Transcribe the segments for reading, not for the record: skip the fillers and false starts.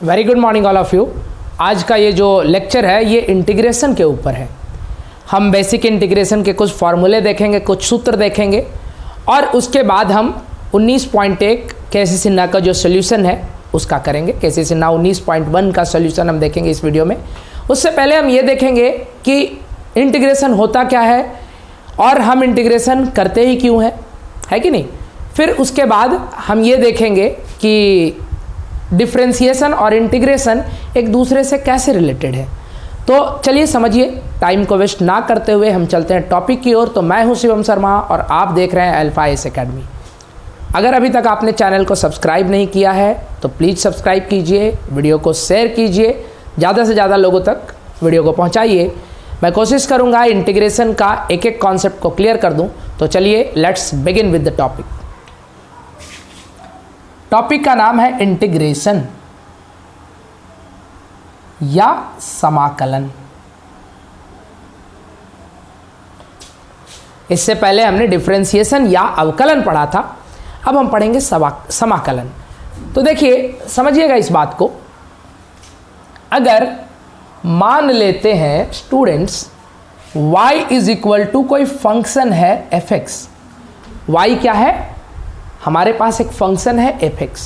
Very good morning all of you. आज का ये जो लेक्चर है ये इंटीग्रेशन के ऊपर है। हम बेसिक इंटीग्रेशन के कुछ फॉर्मूले देखेंगे, कुछ सूत्र देखेंगे और उसके बाद हम 19.1 केसी सिन्हा का जो सोल्यूशन है उसका करेंगे। केसी सिन्हा 19.1 का सोल्यूशन हम देखेंगे इस वीडियो में। उससे पहले हम ये देखेंगे कि इंटीग्रेशन होता क्या है और हम इंटीग्रेशन करते ही क्यों है कि नहीं। फिर उसके बाद हम ये देखेंगे कि डिफरेंशिएशन और इंटीग्रेशन एक दूसरे से कैसे रिलेटेड है। तो चलिए समझिए, टाइम को वेस्ट ना करते हुए हम चलते हैं टॉपिक की ओर। तो मैं हूं शिवम शर्मा और आप देख रहे हैं अल्फा एस एकेडमी। अगर अभी तक आपने चैनल को सब्सक्राइब नहीं किया है तो प्लीज़ सब्सक्राइब कीजिए, वीडियो को शेयर कीजिए, ज़्यादा से ज़्यादा लोगों तक वीडियो को पहुँचाइए। मैं कोशिश करूँगा इंटीग्रेशन का एक एक कॉन्सेप्ट को क्लियर कर दूँ। तो चलिए let's begin with the topic. Topic का नाम है इंटीग्रेशन या समाकलन। इससे पहले हमने डिफरेंशिएशन या अवकलन पढ़ा था, अब हम पढ़ेंगे समाकलन। तो देखिए समझिएगा इस बात को। अगर मान लेते हैं students y is equal to कोई फंक्शन है fx। y क्या है? हमारे पास एक फंक्शन है fx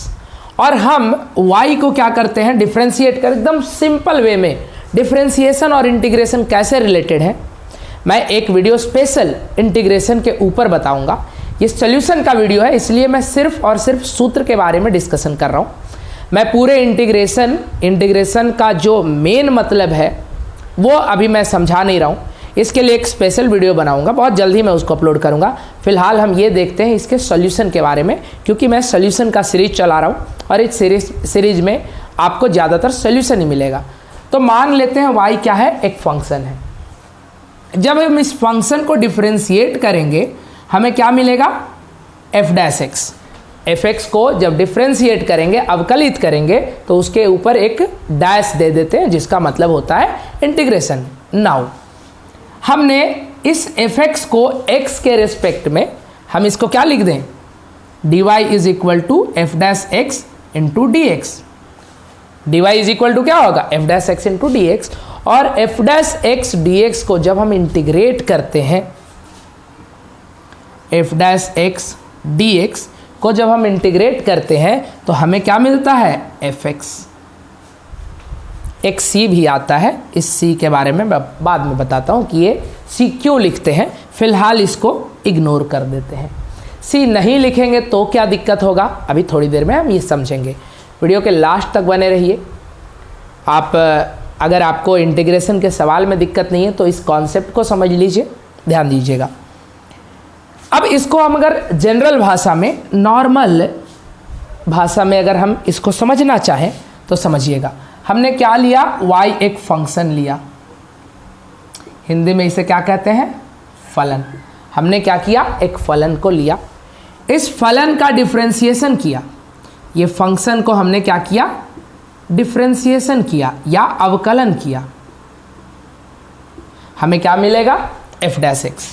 और हम y को क्या करते हैं, डिफरेंशिएट कर। एकदम सिंपल वे में डिफरेंशिएशन और इंटीग्रेशन कैसे रिलेटेड है मैं एक वीडियो स्पेशल इंटीग्रेशन के ऊपर बताऊंगा। ये सॉल्यूशन का वीडियो है, इसलिए मैं सिर्फ और सिर्फ सूत्र के बारे में डिस्कशन कर रहा हूँ। मैं पूरे इंटीग्रेशन का जो मेन मतलब है वो अभी मैं समझा नहीं रहा हूँ। इसके लिए एक स्पेशल वीडियो बनाऊंगा, बहुत जल्दी मैं उसको अपलोड करूंगा। फिलहाल हम ये देखते हैं इसके सॉल्यूशन के बारे में, क्योंकि मैं सॉल्यूशन का सीरीज चला रहा हूँ और इस सीरीज में आपको ज़्यादातर सॉल्यूशन ही मिलेगा। तो मान लेते हैं y क्या है, एक फंक्शन है। जब हम इस फंक्शन को डिफरेंशिएट करेंगे हमें क्या मिलेगा, f डैश x। fx को जब डिफरेंशिएट करेंगे, अवकलित करेंगे, तो उसके ऊपर एक डैश दे देते हैं जिसका मतलब होता है इंटीग्रेशन। नाउ हमने इस fx को x के रेस्पेक्ट में हम इसको क्या लिख दें, dy is equal to f dash x into d x. dy is equal to क्या होगा, f dash x into d x. और f डैश x dx को जब हम इंटीग्रेट करते हैं, f डैश x dx को जब हम इंटीग्रेट करते हैं तो हमें क्या मिलता है, fx। एक c भी आता है, इस c के बारे में मैं बाद में बताता हूँ कि ये c क्यों लिखते हैं। फिलहाल इसको इग्नोर कर देते हैं। c नहीं लिखेंगे तो क्या दिक्कत होगा, अभी थोड़ी देर में हम ये समझेंगे। वीडियो के लास्ट तक बने रहिए। अगर आपको इंटीग्रेशन के सवाल में दिक्कत नहीं है तो इस कॉन्सेप्ट को समझ लीजिए, ध्यान दीजिएगा। अब इसको हम अगर जनरल भाषा में, नॉर्मल भाषा में अगर हम इसको समझना चाहें तो समझिएगा। हमने क्या लिया, y एक फंक्शन लिया, हिंदी में इसे क्या कहते हैं, फलन। हमने क्या किया, एक फलन को लिया, इस फलन का डिफरेंशिएशन किया। ये फंक्शन को हमने क्या किया, डिफरेंशिएशन किया या अवकलन किया। हमें क्या मिलेगा, f डैश x।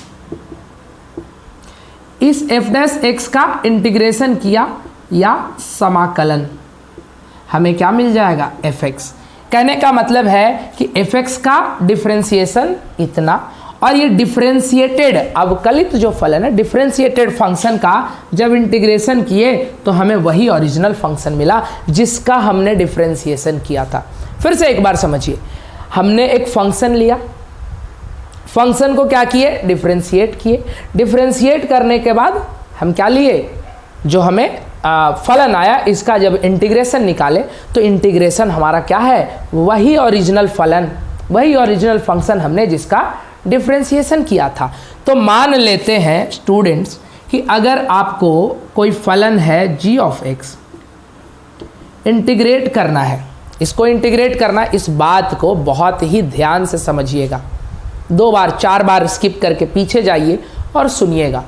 इस f डैश x का इंटीग्रेशन किया या समाकलन, हमें क्या मिल जाएगा, fx। कहने का मतलब है कि fx का डिफरेंशिएशन इतना, और ये डिफरेंशिएटेड अवकलित जो फलन है, डिफरेंशिएटेड फंक्शन का जब इंटीग्रेशन किए तो हमें वही ओरिजिनल फंक्शन मिला जिसका हमने डिफरेंशिएशन किया था। फिर से एक बार समझिए, हमने एक फंक्शन लिया, फंक्शन को क्या किए, डिफरेंशिएट किए। डिफरेंशिएट करने के बाद हम क्या लिए, जो हमें फलन आया, इसका जब इंटीग्रेशन निकाले तो इंटीग्रेशन हमारा क्या है, वही ओरिजिनल फलन, वही ओरिजिनल फंक्शन हमने जिसका डिफरेंशिएशन किया था। तो मान लेते हैं स्टूडेंट्स कि अगर आपको कोई फलन है g ऑफ x, इंटीग्रेट करना है, इसको इंटीग्रेट करना, इस बात को बहुत ही ध्यान से समझिएगा। 2 बार 4 बार स्किप करके पीछे जाइए और सुनिएगा।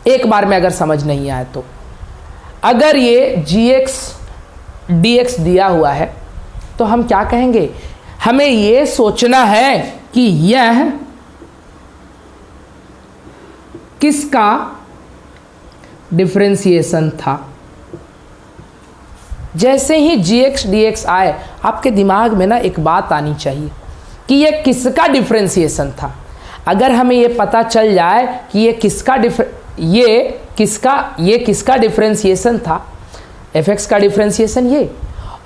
एक बार में अगर समझ नहीं आए तो, अगर ये gx dx दिया हुआ है तो हम क्या कहेंगे, हमें ये सोचना है कि यह किसका डिफरेंशिएशन था। जैसे ही gx dx आए, आपके दिमाग में ना एक बात आनी चाहिए कि ये किसका डिफरेंशिएशन था। अगर हमें ये पता चल जाए कि ये किसका डिफरेंशिएशन था, fx का डिफरेंशिएशन ये,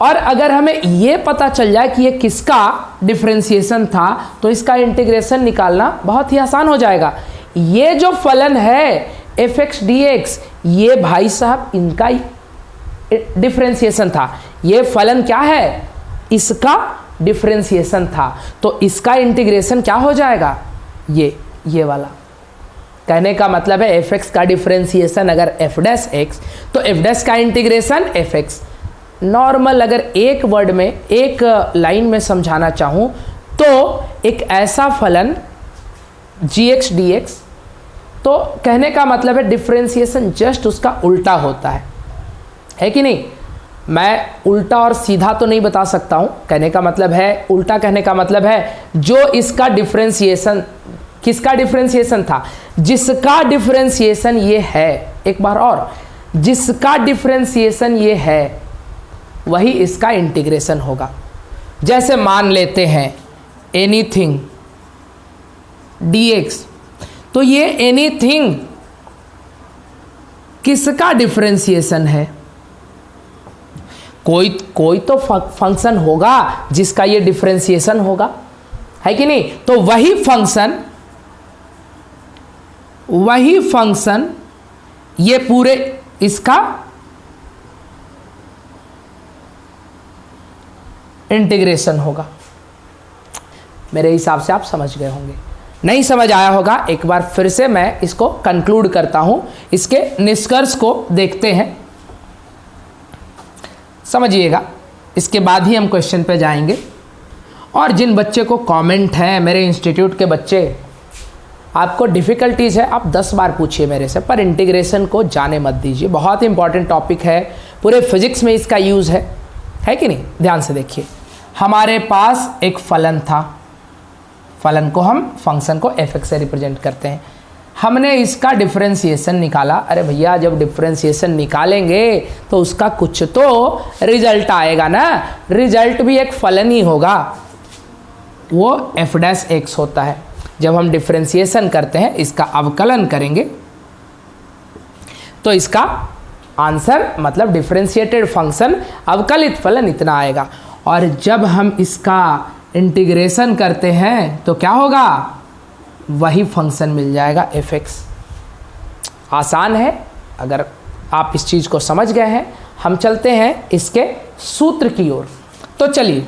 और अगर हमें ये पता चल जाए कि ये किसका डिफरेंशिएशन था, तो इसका इंटीग्रेशन निकालना बहुत ही आसान हो जाएगा। ये जो फलन है fx dx, ये भाई साहब इनका डिफरेंशिएशन था। ये फलन क्या है, इसका डिफरेंशिएशन था, तो इसका इंटीग्रेशन क्या हो जाएगा, ये वाला। कहने का मतलब है fx का डिफरेंशिएशन अगर f डैश x, तो f डैश का इंटीग्रेशन fx। नॉर्मल अगर एक वर्ड में, एक लाइन में समझाना चाहूँ तो एक ऐसा फलन gx dx, तो कहने का मतलब है डिफरेंशिएशन जस्ट उसका उल्टा होता है कि नहीं। मैं उल्टा और सीधा तो नहीं बता सकता हूँ, कहने का मतलब है, उल्टा कहने का मतलब है जो इसका डिफरेंशिएशन, किसका डिफरेंशिएशन था, जिसका डिफरेंशिएशन ये है, एक बार और, जिसका डिफरेंशिएशन ये है वही इसका इंटीग्रेशन होगा। जैसे मान लेते हैं एनीथिंग dx, तो ये एनीथिंग किसका डिफरेंशिएशन है, कोई तो फंक्शन होगा जिसका ये डिफरेंशिएशन होगा, है कि नहीं। तो वही फंक्शन ये पूरे इसका इंटीग्रेशन होगा। मेरे हिसाब से आप समझ गए होंगे, नहीं समझ आया होगा एक बार फिर से मैं इसको कंक्लूड करता हूं, इसके निष्कर्ष को देखते हैं, समझिएगा, इसके बाद ही हम क्वेश्चन पे जाएंगे। और जिन बच्चे को कमेंट है, मेरे इंस्टीट्यूट के बच्चे, आपको डिफ़िकल्टीज़ है, आप 10 बार पूछिए मेरे से, पर इंटीग्रेशन को जाने मत दीजिए। बहुत इंपॉर्टेंट टॉपिक है, पूरे फिजिक्स में इसका यूज़ है कि नहीं। ध्यान से देखिए, हमारे पास एक फलन था, फलन को हम फंक्शन को fx से रिप्रेजेंट करते हैं, हमने इसका डिफरेंशिएशन निकाला। अरे भैया, जब डिफरेंशिएशन निकालेंगे तो उसका कुछ तो रिजल्ट आएगा ना, रिजल्ट भी एक फलन ही होगा, वो f डैश x होता है। जब हम डिफरेंशिएशन करते हैं, इसका अवकलन करेंगे, तो इसका आंसर मतलब डिफरेंशिएटेड फंक्शन अवकलित फलन इतना आएगा। और जब हम इसका इंटीग्रेशन करते हैं तो क्या होगा, वही फंक्शन मिल जाएगा fx। आसान है, अगर आप इस चीज़ को समझ गए हैं। हम चलते हैं इसके सूत्र की ओर। तो चलिए,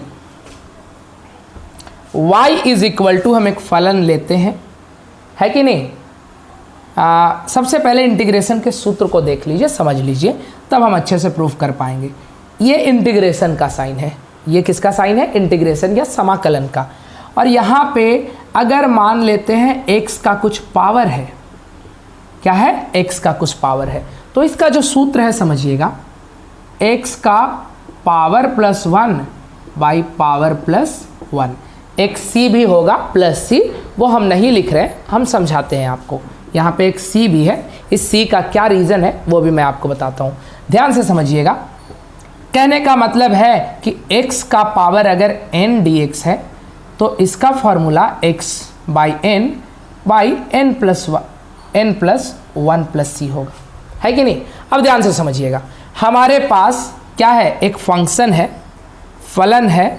y इज इक्वल टू, हम एक फलन लेते हैं, है कि नहीं। सबसे पहले इंटीग्रेशन के सूत्र को देख लीजिए, समझ लीजिए, तब हम अच्छे से प्रूफ कर पाएंगे। ये इंटीग्रेशन का साइन है, ये किसका साइन है, इंटीग्रेशन या समाकलन का। और यहाँ पे अगर मान लेते हैं x का कुछ पावर है, क्या है, x का कुछ पावर है, तो इसका जो सूत्र है समझिएगा, x का power plus 1 by power plus 1। एक c भी होगा प्लस c, वो हम नहीं लिख रहे, हम समझाते हैं आपको। यहाँ पे एक c भी है, इस c का क्या रीज़न है वो भी मैं आपको बताता हूँ, ध्यान से समझिएगा। कहने का मतलब है कि x का पावर अगर n dx है, तो इसका formula x by n plus 1 plus c होगा, है कि नहीं। अब ध्यान से समझिएगा, हमारे पास क्या है, एक फंक्शन है, फलन है,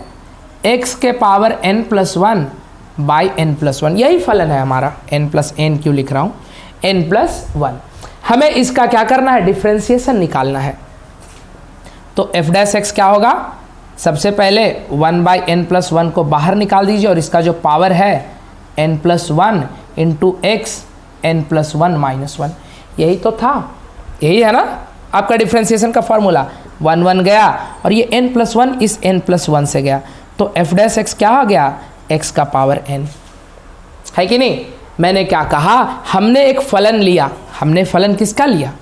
x के power n plus 1 by n plus 1, यही फलन है हमारा। n प्लस n क्यों लिख रहा हूँ, n प्लस 1। हमें इसका क्या करना है, डिफरेंशिएशन निकालना है। तो f डैश x क्या होगा, सबसे पहले 1 बाई n प्लस 1 को बाहर निकाल दीजिए, और इसका जो पावर है n plus 1 into x n plus 1 minus 1, यही तो था, यही है ना आपका डिफरेंशिएशन का फॉर्मूला। 1 1 गया और ये n प्लस 1 इस n प्लस 1 से गया, तो f डैश x क्या हो गया, x का पावर n, है कि नहीं। मैंने क्या कहा, हमने एक फलन लिया, हमने फलन किसका लिया,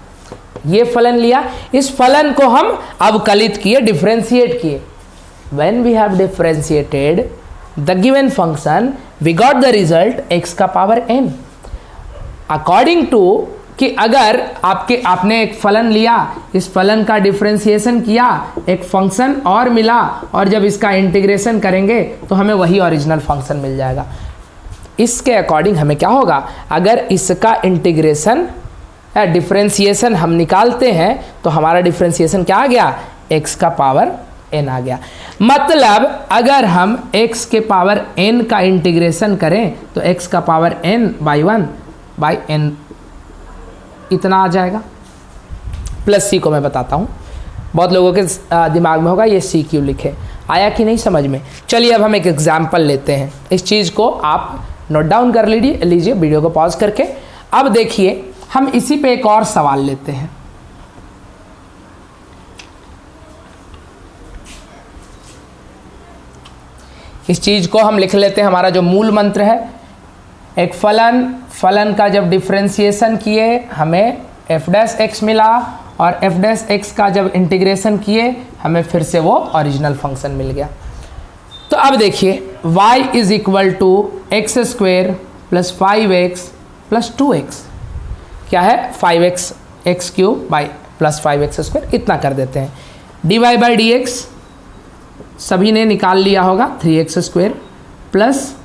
ये फलन लिया, इस फलन को हम अवकलित किए, डिफरेंशिएट किए। When we have differentiated the given function, we got the result x का पावर n। According to कि अगर आपने एक फलन लिया, इस फलन का डिफरेंशिएशन किया, एक फंक्शन और मिला, और जब इसका इंटीग्रेशन करेंगे तो हमें वही ओरिजिनल फंक्शन मिल जाएगा। इसके अकॉर्डिंग हमें क्या होगा, अगर इसका इंटीग्रेशन या डिफरेंशिएशन हम निकालते हैं तो हमारा डिफरेंशिएशन क्या आ गया, x का पावर n आ गया। मतलब अगर हम x के पावर n का इंटीग्रेशन करें तो x का power n by 1 by n इतना आ जाएगा। प्लस c को मैं बताता हूँ, बहुत लोगों के दिमाग में होगा ये c क्यों लिखे, आया कि नहीं समझ में। चलिए अब हम एक एग्जाम्पल लेते हैं, इस चीज़ को आप नोट डाउन कर लीजिए वीडियो को पॉज करके। अब देखिए हम इसी पे एक और सवाल लेते हैं। इस चीज़ को हम लिख लेते हैं, हमारा जो मूल मंत्र है, एक फलन का जब डिफरेंशिएशन किए हमें f डैश एक्स मिला, और f डैश एक्स का जब इंटीग्रेशन किए हमें फिर से वो ओरिजिनल फंक्शन मिल गया। तो अब देखिए y is equal to x square plus 5x plus 2x, क्या है 5x x cube by plus 5x square, इतना कर देते हैं। dy बाई डी एक्स सभी ने निकाल लिया होगा, 3x square plus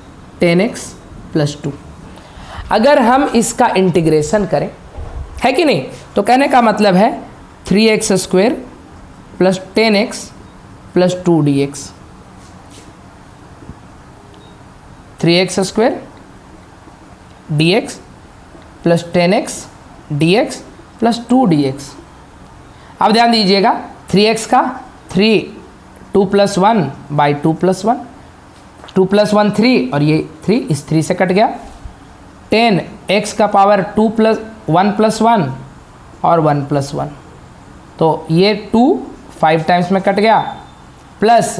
10x plus 2। अगर हम इसका इंटीग्रेशन करें, है कि नहीं, तो कहने का मतलब है 3x square plus 10x plus 2 dx, 3x square dx plus 10x dx plus 2 dx। अब ध्यान दीजिएगा 3x का 3, 2 प्लस 1 बाई 2 प्लस 1, 2 प्लस 1 3, और ये 3 इस 3 से कट गया। 10 x का पावर 2 प्लस 1 प्लस 1 और 1 प्लस 1, तो ये 2 5 टाइम्स में कट गया, प्लस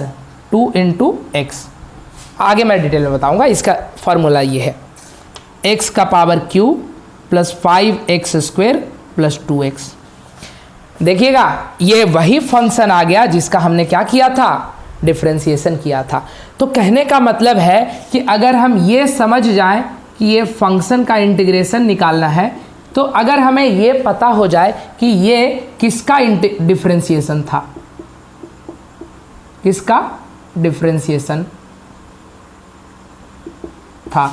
2 इंटू एक्स। आगे मैं डिटेल में बताऊंगा, इसका फॉर्मूला ये है x का power q plus 5x square plus 2x। देखिएगा ये वही फंक्शन आ गया जिसका हमने क्या किया था, डिफरेंशिएशन किया था। तो कहने का मतलब है कि अगर हम ये समझ जाएं कि ये फंक्शन का इंटीग्रेशन निकालना है, तो अगर हमें ये पता हो जाए कि ये किसका डिफरेंशिएशन था, किसका डिफरेंशिएशन था,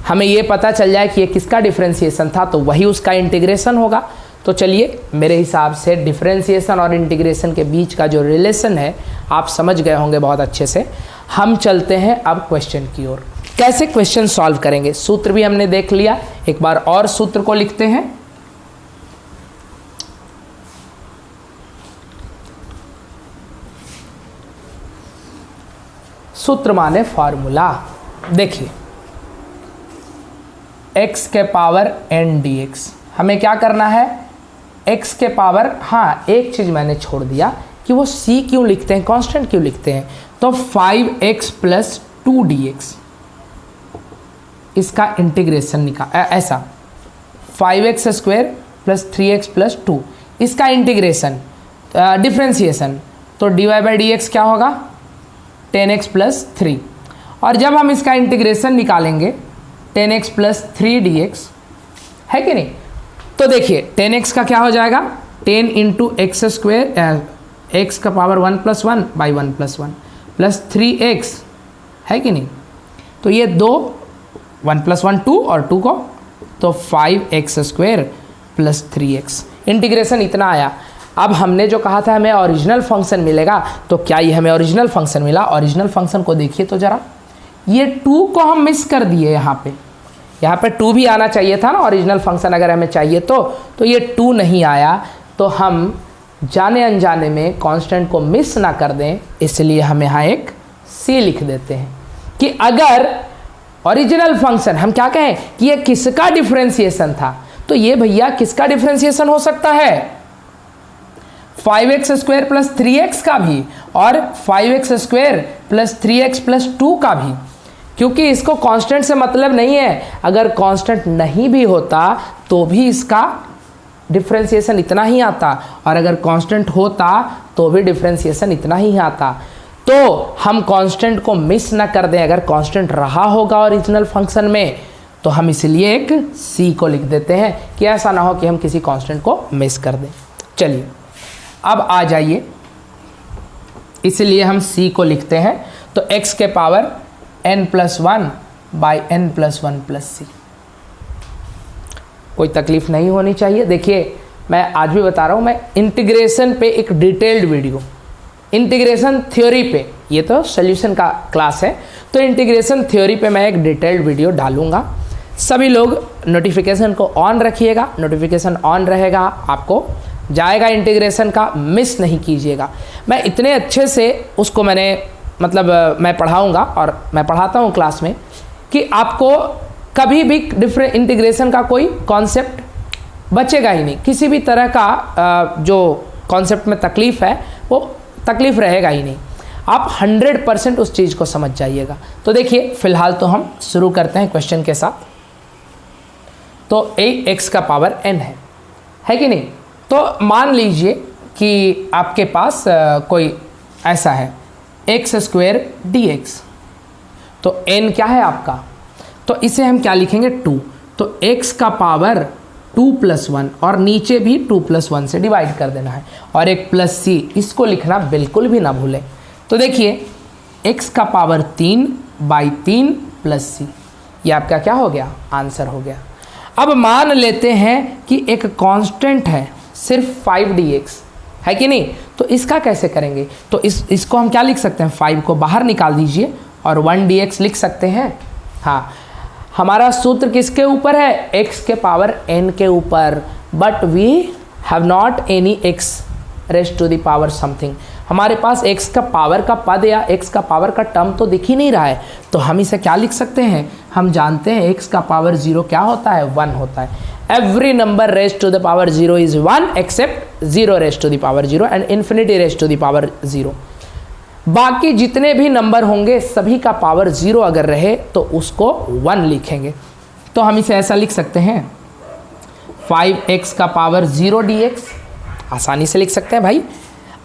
हमें ये पता चल जाए कि ये किसका डिफरेंशिएशन था, तो वही उसका इंटीग्रेशन होगा। तो चलिए मेरे हिसाब से डिफरेंशिएशन और इंटीग्रेशन के बीच का जो रिलेशन है आप समझ गए होंगे बहुत अच्छे से। हम चलते हैं अब क्वेश्चन की ओर, कैसे क्वेश्चन सॉल्व करेंगे। सूत्र भी हमने देख लिया, एक बार और सूत्र को लिखते हैं। सूत्र माने फॉर्मूला। देखिए x के पावर n dx, हमें क्या करना है, x के पावर, हाँ एक चीज़ मैंने छोड़ दिया कि वो c क्यों लिखते हैं, कांस्टेंट क्यों लिखते हैं, तो 5x प्लस 2 dx, इसका इंटीग्रेशन निकाल, ऐसा 5x square plus 3x plus 2, इसका इंटीग्रेशन डिफरेंशिएशन, तो dy बाई डी एक्स क्या होगा 10x प्लस 3, और जब हम इसका इंटीग्रेशन निकालेंगे 10x प्लस 3 dx, है कि नहीं। तो देखिए 10x का क्या हो जाएगा, 10 इंटू एक्स स्क्वेयर, एक्स का power 1 plus 1 by 1 plus 1 plus 3x, है कि नहीं। तो ये दो 1 प्लस 1 2 और 2 को, तो 5x square plus 3x, integration इतना आया। अब हमने जो कहा था हमें ओरिजिनल फंक्शन मिलेगा, तो क्या ये हमें ओरिजिनल फंक्शन मिला। ओरिजिनल फंक्शन को देखिए तो ज़रा, ये 2 को हम मिस कर दिए, यहाँ पे 2 भी आना चाहिए था ना, ओरिजिनल फंक्शन अगर हमें चाहिए तो ये 2 नहीं आया। तो हम जाने अनजाने में कांस्टेंट को मिस ना कर दें, इसलिए हम यहाँ एक c लिख देते हैं कि अगर ओरिजिनल फंक्शन, हम क्या कहें कि ये किसका डिफरेंशिएशन था, तो ये भैया किसका डिफरेंशिएशन हो सकता है, 5x स्क्वायर प्लस 3x का भी और 5x square plus 3x plus 2 का भी, क्योंकि इसको कांस्टेंट से मतलब नहीं है। अगर कांस्टेंट नहीं भी होता तो भी इसका डिफरेंशिएशन इतना ही आता, और अगर कांस्टेंट होता तो भी डिफरेंशिएशन इतना ही आता। तो हम कांस्टेंट को मिस ना कर दें, अगर कांस्टेंट रहा होगा ओरिजिनल फंक्शन में तो हम इसलिए एक c को लिख देते हैं कि ऐसा ना हो कि हम किसी कांस्टेंट को मिस कर दें। चलिए अब आ जाइए, इसलिए हम c को लिखते हैं, तो x के पावर n+1 बाई n+1+c। कोई तकलीफ नहीं होनी चाहिए। देखिए मैं आज भी बता रहा हूँ, मैं इंटीग्रेशन पे एक डिटेल्ड वीडियो, इंटीग्रेशन थ्योरी पे, ये तो सॉल्यूशन का क्लास है, तो इंटीग्रेशन थ्योरी पे मैं एक डिटेल्ड वीडियो डालूंगा। सभी लोग नोटिफिकेशन को ऑन रखिएगा, नोटिफिकेशन ऑन रहेगा आपको जाएगा इंटीग्रेशन का, मिस नहीं कीजिएगा। मैं इतने अच्छे से उसको मैं पढ़ाऊंगा और मैं पढ़ाता हूँ क्लास में कि आपको कभी भी डिफरेंट इंटीग्रेशन का कोई कॉन्सेप्ट बचेगा ही नहीं, किसी भी तरह का जो कॉन्सेप्ट में तकलीफ़ है वो तकलीफ़ रहेगा ही नहीं, आप 100% उस चीज़ को समझ जाइएगा। तो देखिए फ़िलहाल तो हम शुरू करते हैं क्वेश्चन के साथ। तो x का पावर n है कि नहीं। तो मान लीजिए कि आपके पास कोई ऐसा है x² dx, तो n क्या है आपका, तो इसे हम क्या लिखेंगे 2, तो x का पावर 2+1 और नीचे भी 2+1 से डिवाइड कर देना है, और एक +c, इसको लिखना बिल्कुल भी ना भूलें। तो देखिए x का पावर 3/3 +c, ये आपका क्या हो गया, आंसर हो गया। अब मान लेते हैं कि एक कांस्टेंट है सिर्फ 5dx, है कि नहीं, तो इसका कैसे करेंगे, तो इसको हम क्या लिख सकते हैं, 5 को बाहर निकाल दीजिए और 1dx लिख सकते हैं। हाँ, हमारा सूत्र किसके ऊपर है, x के पावर n के ऊपर, but we have not any x rest to the power something. हमारे पास x का पावर का पद या x का पावर का टर्म तो दिख ही नहीं रहा है, तो हम इसे क्या लिख सकते हैं, हम जानते हैं x का पावर 0 क्या होता है, 1 होता है। Every number rest to the power 0 is 1 except 0 rest to the power 0 and infinity rest to the power 0। बाकी जितने भी नंबर होंगे सभी का पावर 0 अगर रहे तो उसको 1 लिखेंगे। तो हम इसे ऐसा लिख सकते हैं 5x का पावर 0 dx, आसानी से लिख सकते हैं भाई।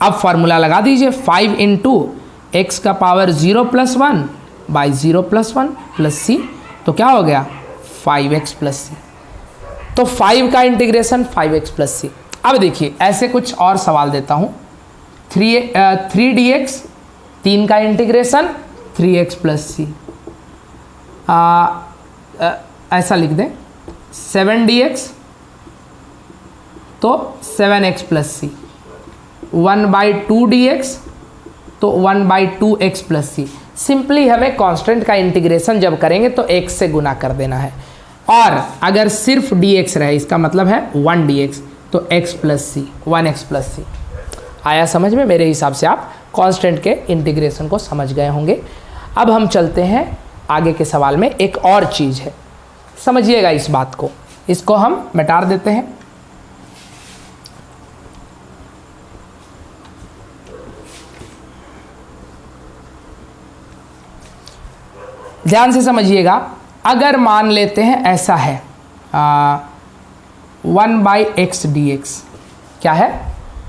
अब फॉर्मूला लगा दीजिए, 5 इंटू x का पावर 0 + 1 बाई 0 + 1 + c, तो क्या हो गया 5x + c। तो 5 का इंटीग्रेशन 5x + c। अब देखिए ऐसे कुछ और सवाल देता हूँ, 3dx, 3 का इंटीग्रेशन 3x + c, ऐसा लिख दें 7dx, तो 7x + c, 1/2 dx, तो 1/2x + c। सिंपली हमें कांस्टेंट का इंटीग्रेशन जब करेंगे तो x से गुना कर देना है, और अगर सिर्फ dx रहे इसका मतलब है 1 dx, तो x + c, 1x + c। आया समझ में, मेरे हिसाब से आप कांस्टेंट के इंटीग्रेशन को समझ गए होंगे। अब हम चलते हैं आगे के सवाल में। एक और चीज़ है, समझिएगा इस बात को, इसको हम मिटा देते हैं। ध्यान से समझिएगा, अगर मान लेते हैं ऐसा है 1/x dx, क्या है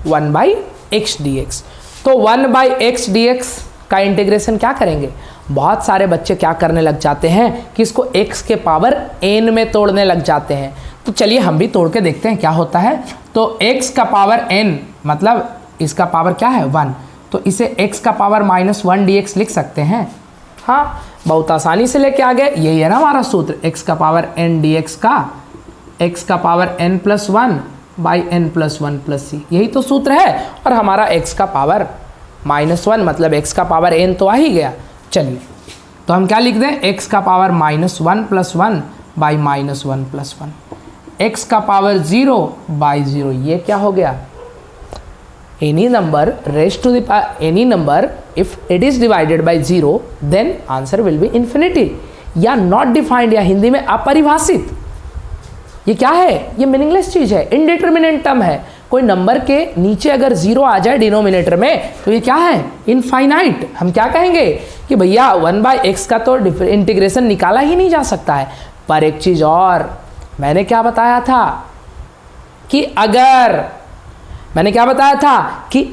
1/x dx, तो 1/x dx का इंटीग्रेशन क्या करेंगे। बहुत सारे बच्चे क्या करने लग जाते हैं कि इसको x के पावर n में तोड़ने लग जाते हैं। तो चलिए हम भी तोड़ के देखते हैं क्या होता है। तो x का पावर n मतलब इसका पावर क्या है 1, तो इसे x का पावर -1 dx लिख सकते हैं। हाँ, बहुत आसानी से लेके आ गए, यही है ना हमारा सूत्र, x का पावर n dx का x का power n+1 by n+1 + c, यही तो सूत्र है। और हमारा x का पावर -1 मतलब x का पावर n तो आ ही गया। चलिए तो हम क्या लिख दें, x का पावर -1 + 1 बाई -1 + 1, x का पावर 0 बाई 0, ये क्या हो गया, any number raised to the any number if it is divided by 0 then answer will be infinity, या not defined, या हिंदी में अपरिभाषित। ये क्या है, ये मीनिंगलेस चीज़ है, इनडिटर्मिनेट टर्म है। कोई नंबर के नीचे अगर 0 आ जाए डिनोमिनेटर में तो ये क्या है, इनफाइनाइट। हम क्या कहेंगे कि भैया 1/x का तो इंटीग्रेशन निकाला ही नहीं जा सकता है। पर एक चीज़ और, मैंने क्या बताया था कि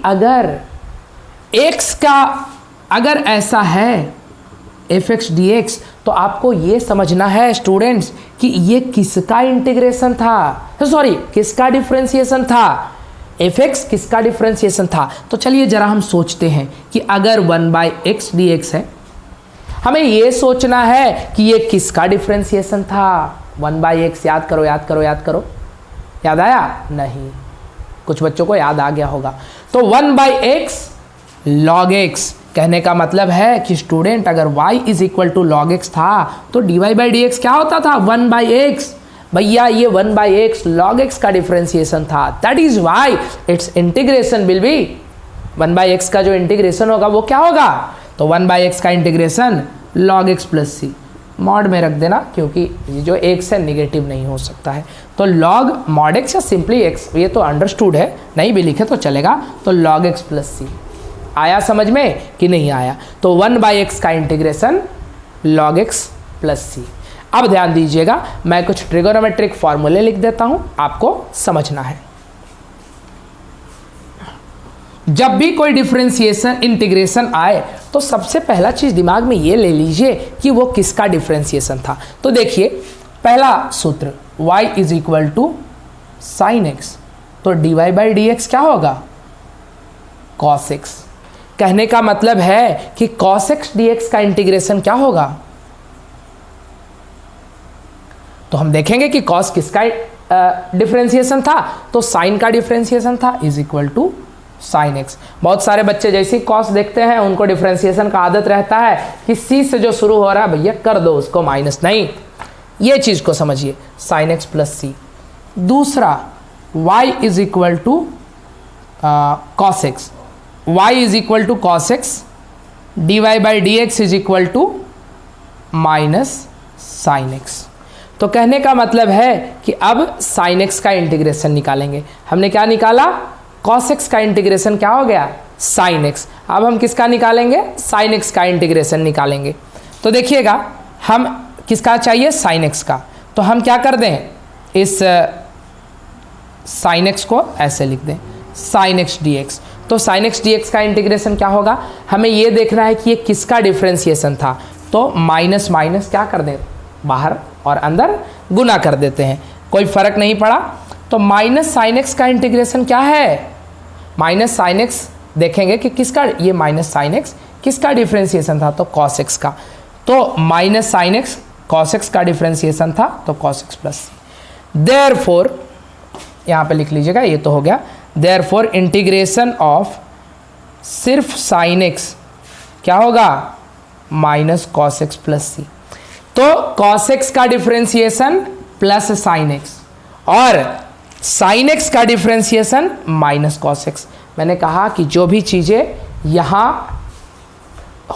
अगर x का अगर ऐसा है एफ एक्स डी एक्स, तो आपको ये समझना है स्टूडेंट्स कि ये किसका इंटीग्रेशन था, सॉरी किसका डिफरेंशिएशन था, एफ एक्स किसका डिफरेंशिएशन था। तो चलिए जरा हम सोचते हैं कि अगर 1/x dx है, हमें ये सोचना है कि ये किसका डिफरेंशिएशन था। 1/x याद करो याद करो याद करो, याद आया? नहीं, कुछ बच्चों को याद आ गया होगा। तो 1/x log x, कहने का मतलब है कि स्टूडेंट अगर y is equal to log x था तो dy/dx क्या होता था? 1/x। भैया ये 1/x log x का डिफरेंशिएशन था, that is why it's integration will be 1/x का जो इंटीग्रेशन होगा वो क्या होगा? तो 1/x का इंटीग्रेशन log x प्लस सी, मॉड में रख देना क्योंकि ये जो x है निगेटिव नहीं हो सकता है। तो log mod x या सिंपली x, ये तो अंडरस्टूड है, नहीं भी लिखे तो चलेगा। तो log x प्लस सी आया समझ में कि नहीं आया? तो 1/x का इंटीग्रेशन log x प्लस सी। अब ध्यान दीजिएगा, मैं कुछ ट्रिगोनोमेट्रिक फॉर्मूले लिख देता हूं, आपको समझना है। जब भी कोई डिफरेंशिएशन इंटीग्रेशन आए तो सबसे पहला चीज दिमाग में ये ले लीजिए कि वो किसका डिफरेंशिएशन था। तो देखिए पहला सूत्र y is equal to sine x, तो dy/dx क्या होगा? cos x। कहने का मतलब है कि cos x dx का इंटीग्रेशन क्या होगा? तो हम देखेंगे कि cos किसका डिफरेंशिएशन था, तो साइन का डिफरेंशिएशन था, is equal to sine x. बहुत सारे बच्चे जैसे ही कॉस देखते हैं उनको डिफरेंशिएशन का आदत रहता है कि सी से जो शुरू हो रहा है भैया कर दो उसको माइनस, नहीं, ये चीज को समझिए, साइन एक्स प्लस सी। दूसरा y is equal to cos x, y is equal to cos x, dy/dx is equal to minus sine x. तो कहने का मतलब है कि अब साइन एक्स का इंटीग्रेशन निकालेंगे। हमने क्या निकाला? cos x का इंटीग्रेशन क्या हो गया? sin x। अब हम किसका निकालेंगे? sin x का इंटीग्रेशन निकालेंगे। तो देखिएगा हम किसका चाहिए? sin x का। तो हम क्या कर दें, इस sin x को ऐसे लिख दें sin x dx। तो sin x dx का इंटीग्रेशन क्या होगा? हमें ये देखना है कि ये किसका डिफरेंशिएशन था। तो माइनस माइनस क्या कर दें, बाहर और अंदर गुना कर देते हैं, कोई फर्क नहीं पड़ा। तो माइनस साइन एक्स का इंटीग्रेशन क्या है? माइनस साइन एक्स देखेंगे कि किसका, ये माइनस साइन एक्स किसका डिफरेंशिएशन था? तो कॉस एक्स का। तो minus sine x cos x का डिफरेंशिएशन था, तो कॉस एक्स प्लस सी। देयरफॉर यहाँ पे लिख लीजिएगा, ये तो हो गया। देयरफॉर इंटीग्रेशन ऑफ सिर्फ साइन एक्स क्या होगा? माइनस कॉस एक्स प्लस सी। तो कॉस एक्स का डिफरेंशिएशन प्लस साइन एक्स और साइन एक्स का डिफरेंशिएशन माइनस कॉस एक्स। मैंने कहा कि जो भी चीज़ें यहाँ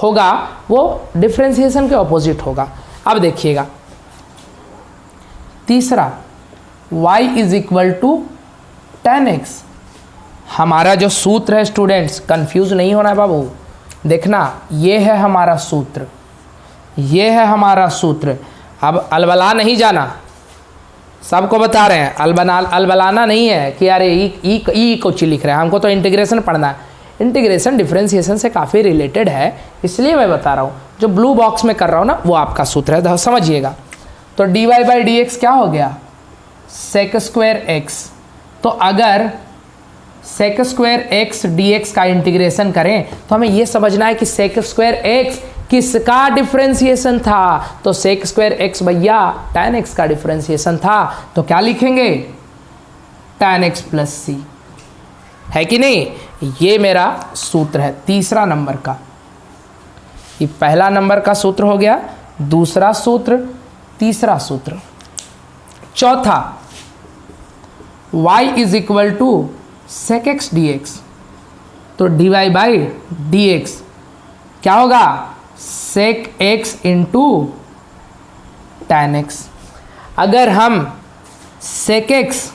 होगा वो डिफरेंशिएशन के ऑपोजिट होगा। अब देखिएगा तीसरा y is equal to tan x. हमारा जो सूत्र है स्टूडेंट्स, कंफ्यूज नहीं होना है बाबू, देखना ये है हमारा सूत्र, ये है हमारा सूत्र। अब अलबला नहीं जाना, सबको बता रहे हैं, अलबलाना नहीं है कि यार ई कुछ लिख रहे हैं, हमको तो इंटीग्रेशन पढ़ना है। इंटीग्रेशन डिफरेंशिएशन से काफ़ी रिलेटेड है, इसलिए मैं बता रहा हूँ। जो ब्लू बॉक्स में कर रहा हूँ ना वो आपका सूत्र है, समझिएगा। तो dy/dx क्या हो गया? sec square x. तो अगर sec स्क्वायर एक्स dx का इंटीग्रेशन करें तो हमें ये समझना है कि sec स्क्वायर एक्स किसका डिफरेंशिएशन था? तो sec स्क्वायर एक्स भैया tan x का डिफरेंशिएशन था। तो क्या लिखेंगे? tan x प्लस सी, है कि नहीं? ये मेरा सूत्र है तीसरा नंबर का। ये पहला नंबर का सूत्र हो गया, दूसरा सूत्र, तीसरा सूत्र। चौथा y is equal to sec x dx। तो dy/dx क्या होगा? sec x into tan x। अगर हम sec x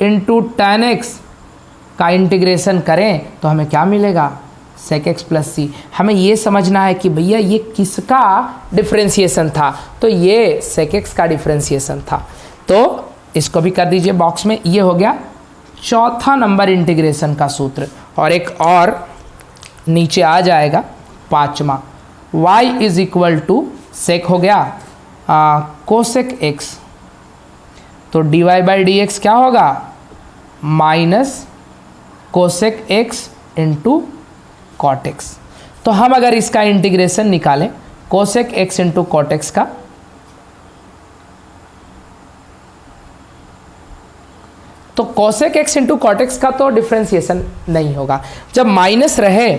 into tan x का इंटीग्रेशन करें तो हमें क्या मिलेगा? sec x plus C. हमें ये समझना है कि भैया ये किसका डिफरेंशिएशन था? तो ये sec x का डिफरेंशिएशन था। तो इसको भी कर दीजिए बॉक्स में। ये हो गया चौथा नंबर इंटीग्रेशन का सूत्र। और एक और नीचे आ जाएगा, पांचवा। y is equal to sec हो गया कोसेक एक्स, तो dy बाई डी एक्स क्या होगा minus cosec x into cot x. तो हम अगर इसका इंटीग्रेशन निकालें cosec x into cot x का, तो cosec x into cot x का तो डिफ्रेंसिएशन नहीं होगा। जब माइनस रहे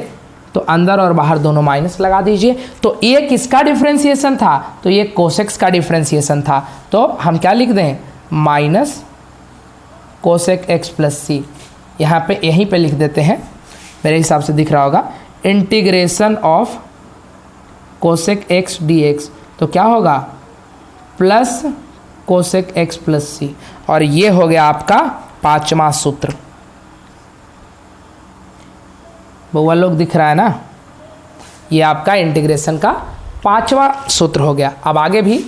तो अंदर और बाहर दोनों माइनस लगा दीजिए। तो ये किसका डिफ्रेंसिएशन था, तो ये कोसेक्स का डिफ्रेंसिएशन था। तो हम क्या लिख दें माइनस कोसेक एक्स प्लस सी, यहाँ पे यहीं पे लिख देते हैं, मेरे हिसाब से दिख रहा होगा, integration of cosec x D x, तो क्या होगा प्लस कोसेक एक्स प्लस सी। और ये हो गया आपका पांचवा सूत्र। बउआ लोग दिख रहा है ना, ये आपका इंटीग्रेशन का पांचवा सूत्र हो गया। अब आगे भी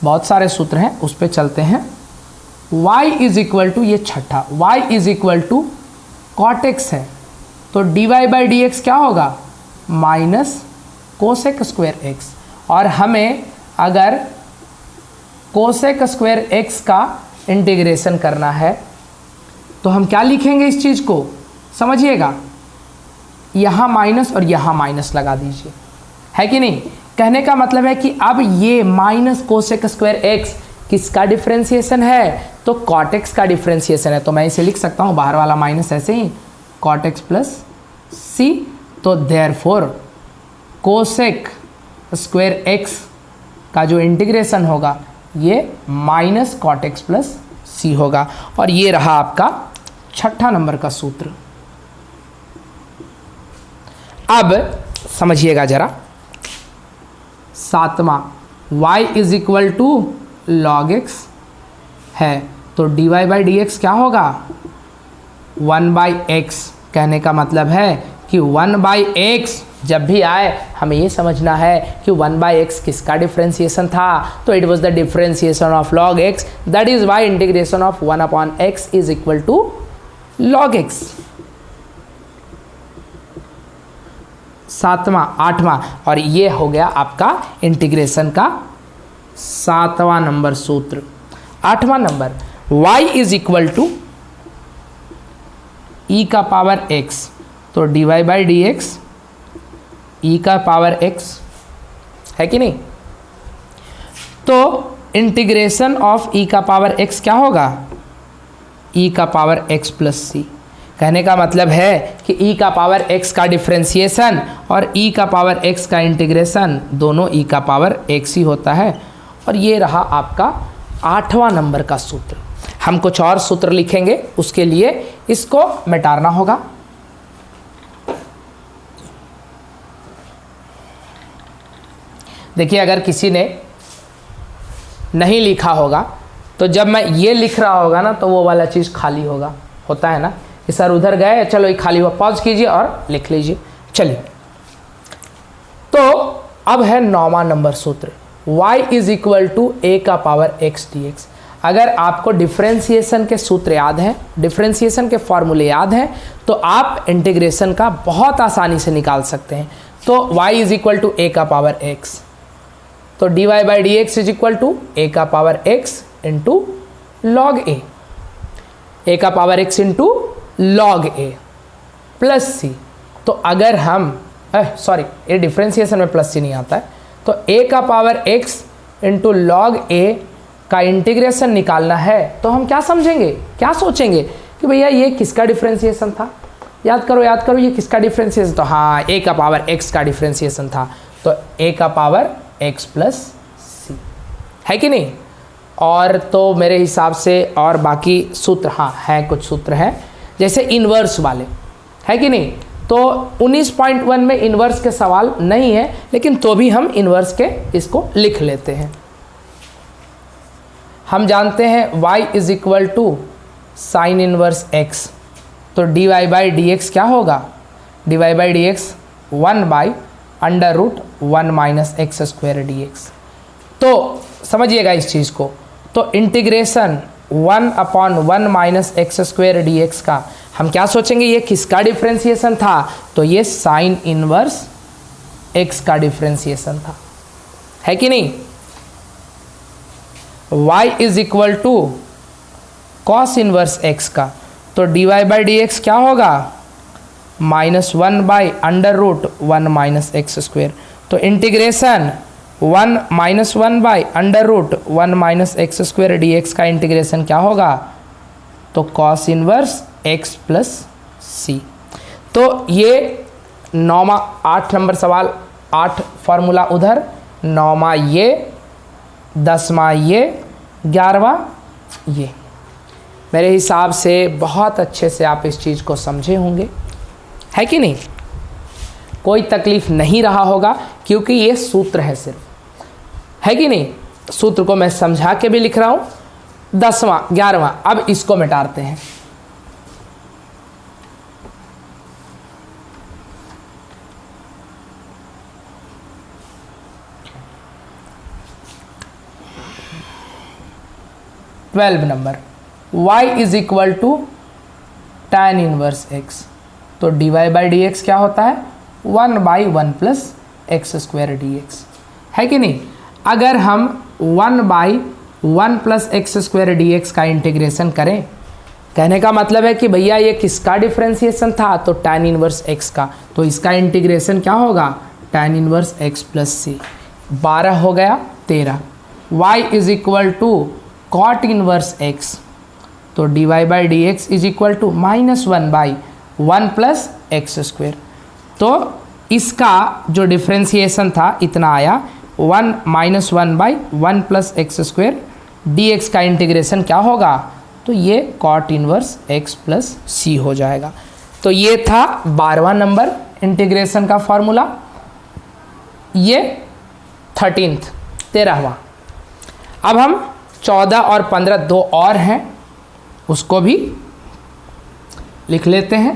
बहुत सारे सूत्र हैं, उस पर चलते हैं। y इज इक्वल टू, ये छठा, y is equal to cot x है, तो d y by d x क्या होगा माइनस कोसेक स्क्वायर एक्स। और हमें अगर कोसेक स्क्वायर एक्स का इंटीग्रेशन करना है तो हम क्या लिखेंगे, इस चीज़ को समझिएगा, यहाँ माइनस और यहाँ माइनस लगा दीजिए, है कि नहीं। कहने का मतलब है कि अब ये माइनस कोसेक स्क्वायर एक्स किसका डिफ्रेंसिएशन है, तो कॉट एक्स का डिफ्रेंसिएशन है। तो मैं इसे लिख सकता हूँ बाहर वाला माइनस ऐसे ही, कॉट एक्स प्लस सी। तो देयरफॉर कोसेक स्क्वायर एक्स का जो इंटीग्रेशन होगा ये माइनस कॉट एक्स प्लस सी होगा। और ये रहा आपका छठा नंबर का सूत्र। अब समझिएगा जरा सातवां, y is equal to log x है, तो d y by d x क्या होगा 1 बाई एक्स। कहने का मतलब है कि 1 बाई एक्स जब भी आए हमें ये समझना है कि 1 बाई एक्स किसका डिफ्रेंसिएशन था, तो it was the differentiation of log x, that is y integration of 1 upon x is equal to log x. आठवां, और ये हो गया आपका इंटीग्रेशन का सातवां नंबर सूत्र। आठवां number, y is equal to e का पावर x, तो d y by d x e का पावर x, है कि नहीं। तो इंटीग्रेशन ऑफ ई का पावर x क्या होगा ई का पावर x प्लस सी। कहने का मतलब है कि e का पावर x का डिफ्रेंसिएशन और e का पावर x का इंटीग्रेशन दोनों e का पावर x ही होता है। और ये रहा आपका आठवां नंबर का सूत्र। हम कुछ और सूत्र लिखेंगे, उसके लिए इसको मिटाना होगा। देखिए अगर किसी ने नहीं लिखा होगा तो जब मैं ये लिख रहा होगा ना तो वो वाला चीज़ खाली होगा, होता है ना कि सर उधर गए, चलो ये खाली हुआ, पॉज कीजिए और लिख लीजिए। चलिए, तो अब है 9वां नंबर सूत्र, y is equal to a का पावर x dx। अगर आपको डिफ्रेंसिएशन के सूत्र याद हैं, डिफ्रेंसिएशन के फॉर्मूले याद हैं, तो आप इंटीग्रेशन का बहुत आसानी से निकाल सकते हैं। तो y is equal to a का पावर x, तो dy by d x is equal to a का power x into log a, a का power x into log a plus सी। तो अगर हम सॉरी, ये डिफ्रेंसिएशन में प्लस सी नहीं आता है, तो a का power x into log a का इंटीग्रेशन निकालना है तो हम क्या समझेंगे, क्या सोचेंगे कि भैया ये किसका डिफ्रेंसिएशन था। याद करो ये किसका डिफ्रेंसिएशन, तो हाँ a का पावर x का डिफ्रेंसिएशन था, तो a का पावर x प्लस सी, है कि नहीं। और तो मेरे हिसाब से और बाकी सूत्र हाँ हैं, कुछ सूत्र हैं जैसे इन्वर्स वाले, है कि नहीं। तो 19.1 में इन्वर्स के सवाल नहीं है, लेकिन तो भी हम इन्वर्स के इसको लिख लेते हैं। हम जानते हैं y is equal to sine inverse x, तो d y by d x क्या होगा, d y by d x 1 by under root 1 minus x square d x. तो समझिएगा इस चीज़ को, तो integration 1 upon 1 minus x square d x का हम क्या सोचेंगे, ये किसका डिफ्रेंसिएशन था, तो ये साइन इनवर्स x का डिफ्रेंसिएशन था, है कि नहीं। y is equal to cos inverse x का, तो dy बाई डी एक्स क्या होगा, -1 by under root 1 minus x square. तो integration 1 minus 1 by under root 1 minus x square d x का इंटीग्रेशन क्या होगा, तो कॉस इनवर्स x प्लस सी। तो ये 8 नंबर सवाल, 8 फार्मूला उधर, 9वां ये, 10वां ये, 11वां ये। मेरे हिसाब से बहुत अच्छे से आप इस चीज़ को समझे होंगे, है कि नहीं। कोई तकलीफ नहीं रहा होगा क्योंकि ये सूत्र है सिर्फ, है कि नहीं। सूत्र को मैं समझा के भी लिख रहा हूँ। 10वां 11वां, अब इसको मिटाते हैं। Twelve number, y is equal to tan inverse x, तो dy बाई डी एक्स क्या होता है, 1 by 1 plus x square d x, है कि नहीं। अगर हम 1 by 1 plus x square d x का इंटीग्रेशन करें, कहने का मतलब है कि भैया ये किसका डिफ्रेंसिएशन था, तो tan इनवर्स x का, तो इसका इंटीग्रेशन क्या होगा, tan inverse x plus C. 12 हो गया 13, y is equal to cot inverse x, तो dy by d x is equal to -1 by 1 plus x square. तो इसका जो डिफ्रेंसिएशन था इतना आया, 1 minus 1 by 1 plus x square d x का इंटीग्रेशन क्या होगा, तो ये cot inverse x plus C हो जाएगा। तो ये था 12वां नंबर इंटीग्रेशन का फॉर्मूला। ये 13वां। अब हम 14 और 15 दो और हैं, उसको भी लिख लेते हैं।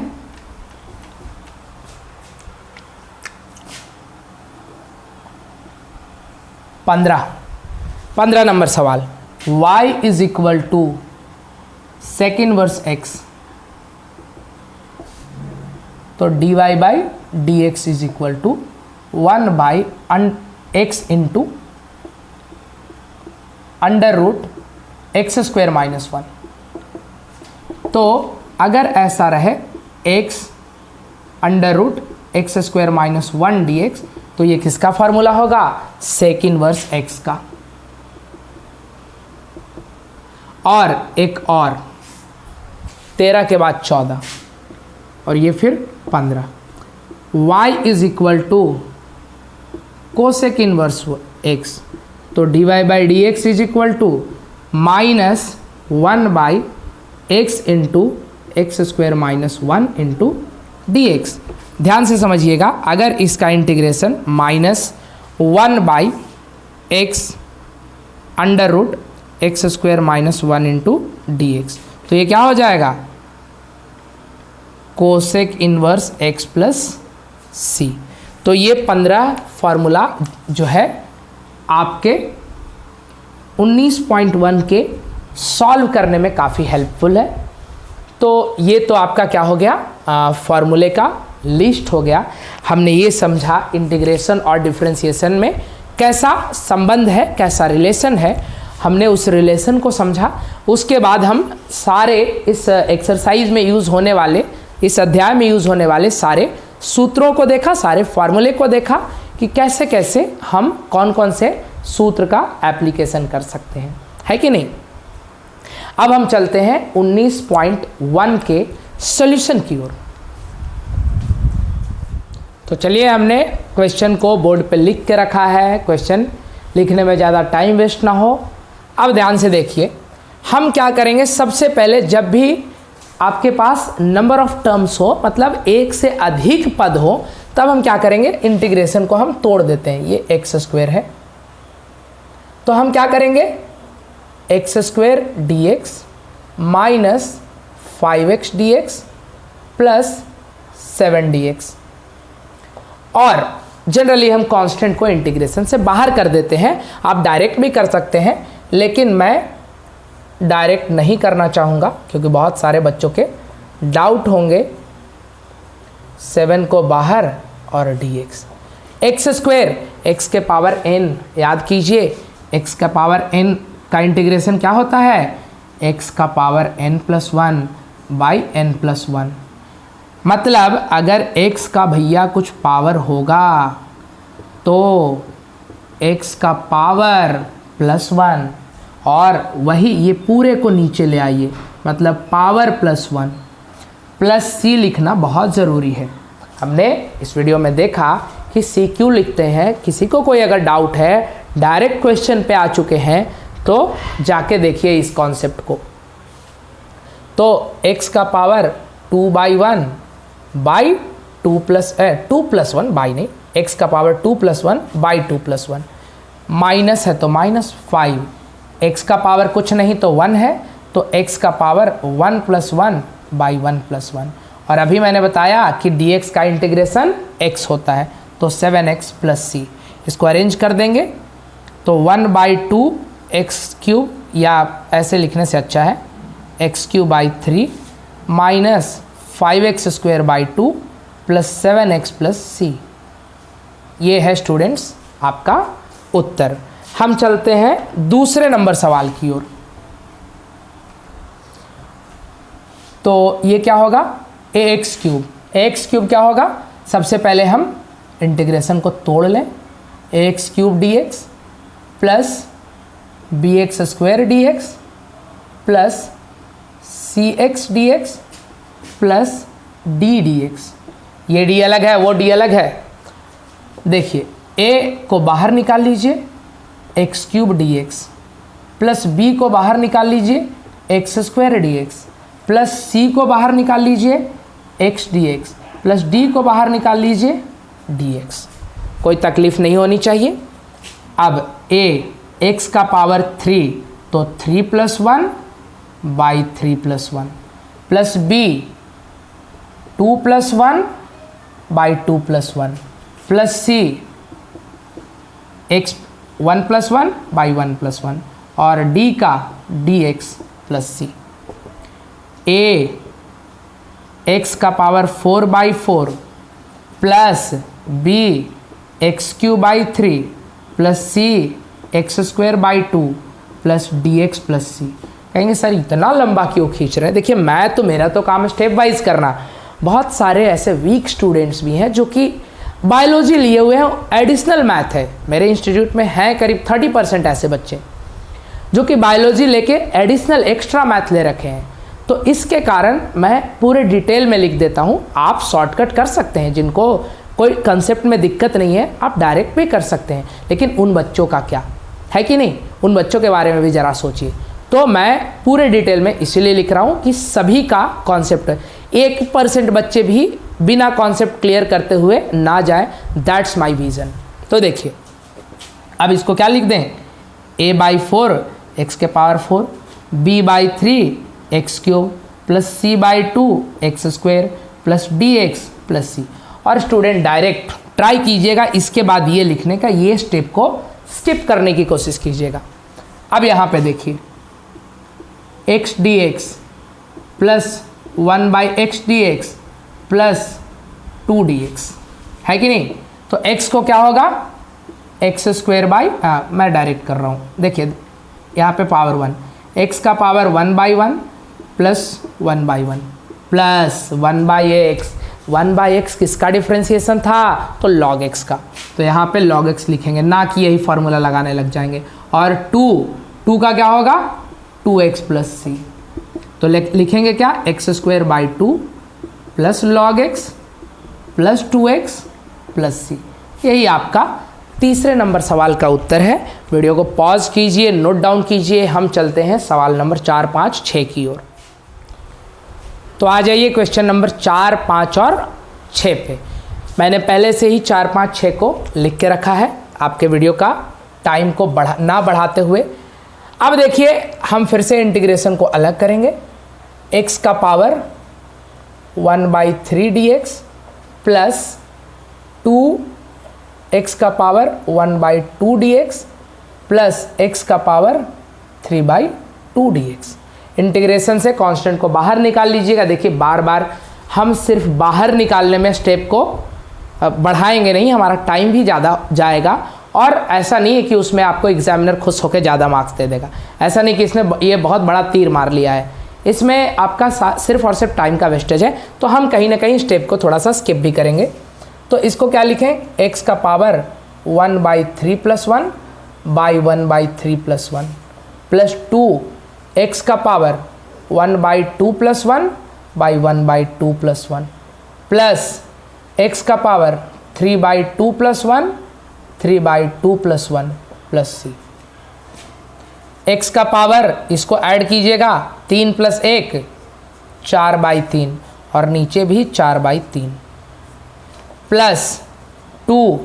पंद्रह नंबर सवाल, y is equal to sec inverse x, तो dy by d x is equal to 1 by x into under root x square minus 1। तो अगर ऐसा रहे x under root x square minus 1 d x, तो ये किसका formula होगा, सेक inverse x का। और एक और 13 के बाद 14 और ये फिर 15, y is equal to cosec inverse x, तो dy by d x is equal to -1 by x into x square minus 1 into d x. ध्यान से समझिएगा, अगर इसका integration -1 by x under root x square minus 1 into d x, तो ये क्या हो जाएगा, कोसेक इनवर्स x प्लस सी। तो ये 15 फार्मूला जो है आपके 19.1 के सॉल्व करने में काफ़ी हेल्पफुल है। तो ये तो आपका क्या हो गया, फार्मूले का लिस्ट हो गया। हमने ये समझा इंटीग्रेशन और डिफरेंशिएशन में कैसा संबंध है, कैसा रिलेशन है, हमने उस रिलेशन को समझा। उसके बाद हम सारे इस एक्सरसाइज में यूज़ होने वाले, इस अध्याय में यूज़ होने वाले सारे सूत्रों को देखा, सारे फार्मूले को देखा कि कैसे कैसे हम कौन कौन से सूत्र का एप्लीकेशन कर सकते हैं, है कि नहीं। अब हम चलते हैं 19.1 के सॉल्यूशन की ओर। तो चलिए, हमने क्वेश्चन को बोर्ड पे लिख के रखा है, क्वेश्चन लिखने में ज़्यादा टाइम वेस्ट ना हो। अब ध्यान से देखिए, हम क्या करेंगे, सबसे पहले जब भी आपके पास नंबर ऑफ टर्म्स हो, मतलब एक से अधिक पद हो, तब हम क्या करेंगे, इंटीग्रेशन को हम तोड़ देते हैं। ये एक्स स्क्वायर है, तो हम क्या करेंगे, x square d x minus 5x D x plus 7 D x, और जनरली हम कांस्टेंट को इंटीग्रेशन से बाहर कर देते हैं। आप डायरेक्ट भी कर सकते हैं, लेकिन मैं डायरेक्ट नहीं करना चाहूँगा क्योंकि बहुत सारे बच्चों के डाउट होंगे। 7 को बाहर और dx, एक्स स्क्वायर, एक्स के पावर n, याद कीजिए एक्स का पावर n का इंटीग्रेशन क्या होता है, एक्स का पावर n+1 बाई n+1। मतलब अगर x का भैया कुछ पावर होगा तो x का पावर +1, और वही ये पूरे को नीचे ले आइए, मतलब पावर +1 प्लस c लिखना बहुत ज़रूरी है। हमने इस वीडियो में देखा कि c क्यों लिखते हैं। किसी को कोई अगर डाउट है, डायरेक्ट क्वेश्चन पे आ चुके हैं तो जाके देखिए इस कॉन्सेप्ट को। तो x का पावर 2/1 बाई 2+1 बाई नहीं, x का पावर 2+1 बाई 2+1, माइनस है तो -5, x का पावर कुछ नहीं तो 1 है, तो x का पावर 1+1 बाई 1+1। और अभी मैंने बताया कि dx का इंटीग्रेशन x होता है, तो 7x + c। इसको अरेंज कर देंगे तो 1/2 x³ या ऐसे लिखने से अच्छा है x³/3 minus 5x²/2 plus 7x + c। ये है स्टूडेंट्स आपका उत्तर। हम चलते हैं दूसरे नंबर सवाल की ओर। तो ये क्या होगा, ax³ क्या होगा, सबसे पहले हम इंटीग्रेशन को तोड़ लें, ax³ dx plus bx² dx plus cx dx plus d dx। ये d अलग है, वो d अलग है। देखिए a को बाहर निकाल लीजिए x³ dx प्लस b को बाहर निकाल लीजिए x² dx प्लस c को बाहर निकाल लीजिए x dx प्लस d को बाहर निकाल लीजिए dx। कोई तकलीफ नहीं होनी चाहिए। अब a x का पावर 3 तो 3+1 by 3+1 plus b 2+1 by 2+1 plus c x 1+1 by 1+1 और d का dx plus c। a x का power 4/4 plus b x³/3 plus c x²/2 plus dx plus c। कहेंगे सर इतना लंबा क्यों खींच रहे हैं। देखिए मैं तो, मेरा तो काम स्टेप वाइज करना। बहुत सारे ऐसे वीक स्टूडेंट्स भी हैं जो कि बायोलॉजी लिए हुए हैं, एडिशनल मैथ है। मेरे इंस्टीट्यूट में हैं करीब 30% ऐसे बच्चे जो कि बायोलॉजी लेके एडिशनल एक्स्ट्रा मैथ ले रखे हैं। तो इसके कारण मैं पूरे डिटेल में लिख देता हूँ। आप शॉर्टकट कर सकते हैं, जिनको कोई कंसेप्ट में दिक्कत नहीं है आप डायरेक्ट भी कर सकते हैं, लेकिन उन बच्चों का क्या है कि नहीं, उन बच्चों के बारे में भी ज़रा सोचिए। तो मैं पूरे डिटेल में इसीलिए लिख रहा हूँ कि सभी का कॉन्सेप्ट, 1% बच्चे भी बिना कॉन्सेप्ट क्लियर करते हुए ना जाए, दैट्स माय विजन। तो देखिए अब इसको क्या लिख दें, a/4 x के power 4 b/3 x³ plus c/2 x² plus dx plus c। और स्टूडेंट डायरेक्ट ट्राई कीजिएगा, इसके बाद ये लिखने का, ये स्टेप को स्किप करने की कोशिश कीजिएगा। अब यहाँ पे देखिए x dx plus 1/x dx plus 2 dx है कि नहीं। तो x को क्या होगा, x², मैं डायरेक्ट कर रहा हूँ। देखिए यहाँ पे पावर 1, x का power 1/1 plus 1/1 plus 1/x। 1/x किसका डिफ्रेंसिएशन था, तो log x का। तो यहाँ पे log x लिखेंगे, ना कि यही फार्मूला लगाने लग जाएंगे। और 2 का क्या होगा, 2x प्लस c। तो लिखेंगे क्या, x²/2 plus log x plus 2x plus c। यही आपका तीसरे नंबर सवाल का उत्तर है। वीडियो को पॉज कीजिए, नोट डाउन कीजिए। हम चलते हैं सवाल नंबर 4, 5, 6 की ओर। तो आ जाइए क्वेश्चन नंबर 4, 5 और 6 पे। मैंने पहले से ही 4, 5, 6 को लिख के रखा है आपके वीडियो का टाइम को ना बढ़ाते हुए। अब देखिए हम फिर से इंटीग्रेशन को अलग करेंगे। x का पावर 1/3 dx प्लस 2x का पावर 1/2 dx प्लस x का पावर 3/2 dx। इंटीग्रेशन से कांस्टेंट को बाहर निकाल लीजिएगा। देखिए बार बार हम सिर्फ बाहर निकालने में स्टेप को बढ़ाएंगे नहीं, हमारा टाइम भी ज़्यादा जाएगा। और ऐसा नहीं है कि उसमें आपको एग्जामिनर खुश होकर ज़्यादा मार्क्स दे देगा, ऐसा नहीं कि इसने ये बहुत बड़ा तीर मार लिया है, इसमें आपका सिर्फ और सिर्फ टाइम का वेस्टेज है। तो हम कहीं ना कहीं स्टेप को थोड़ा सा स्किप भी करेंगे। तो इसको क्या लिखें, x का पावर 1/3 + 1 बाई 1/3 + 1 प्लस 2 x का पावर 1/2 + 1 बाई 1/2 + 1 प्लस x का पावर 3/2 + 1 3/2 + 1 प्लस c। x का पावर इसको ऐड कीजिएगा 3 + 1 4/3 और नीचे भी 4/3 प्लस 2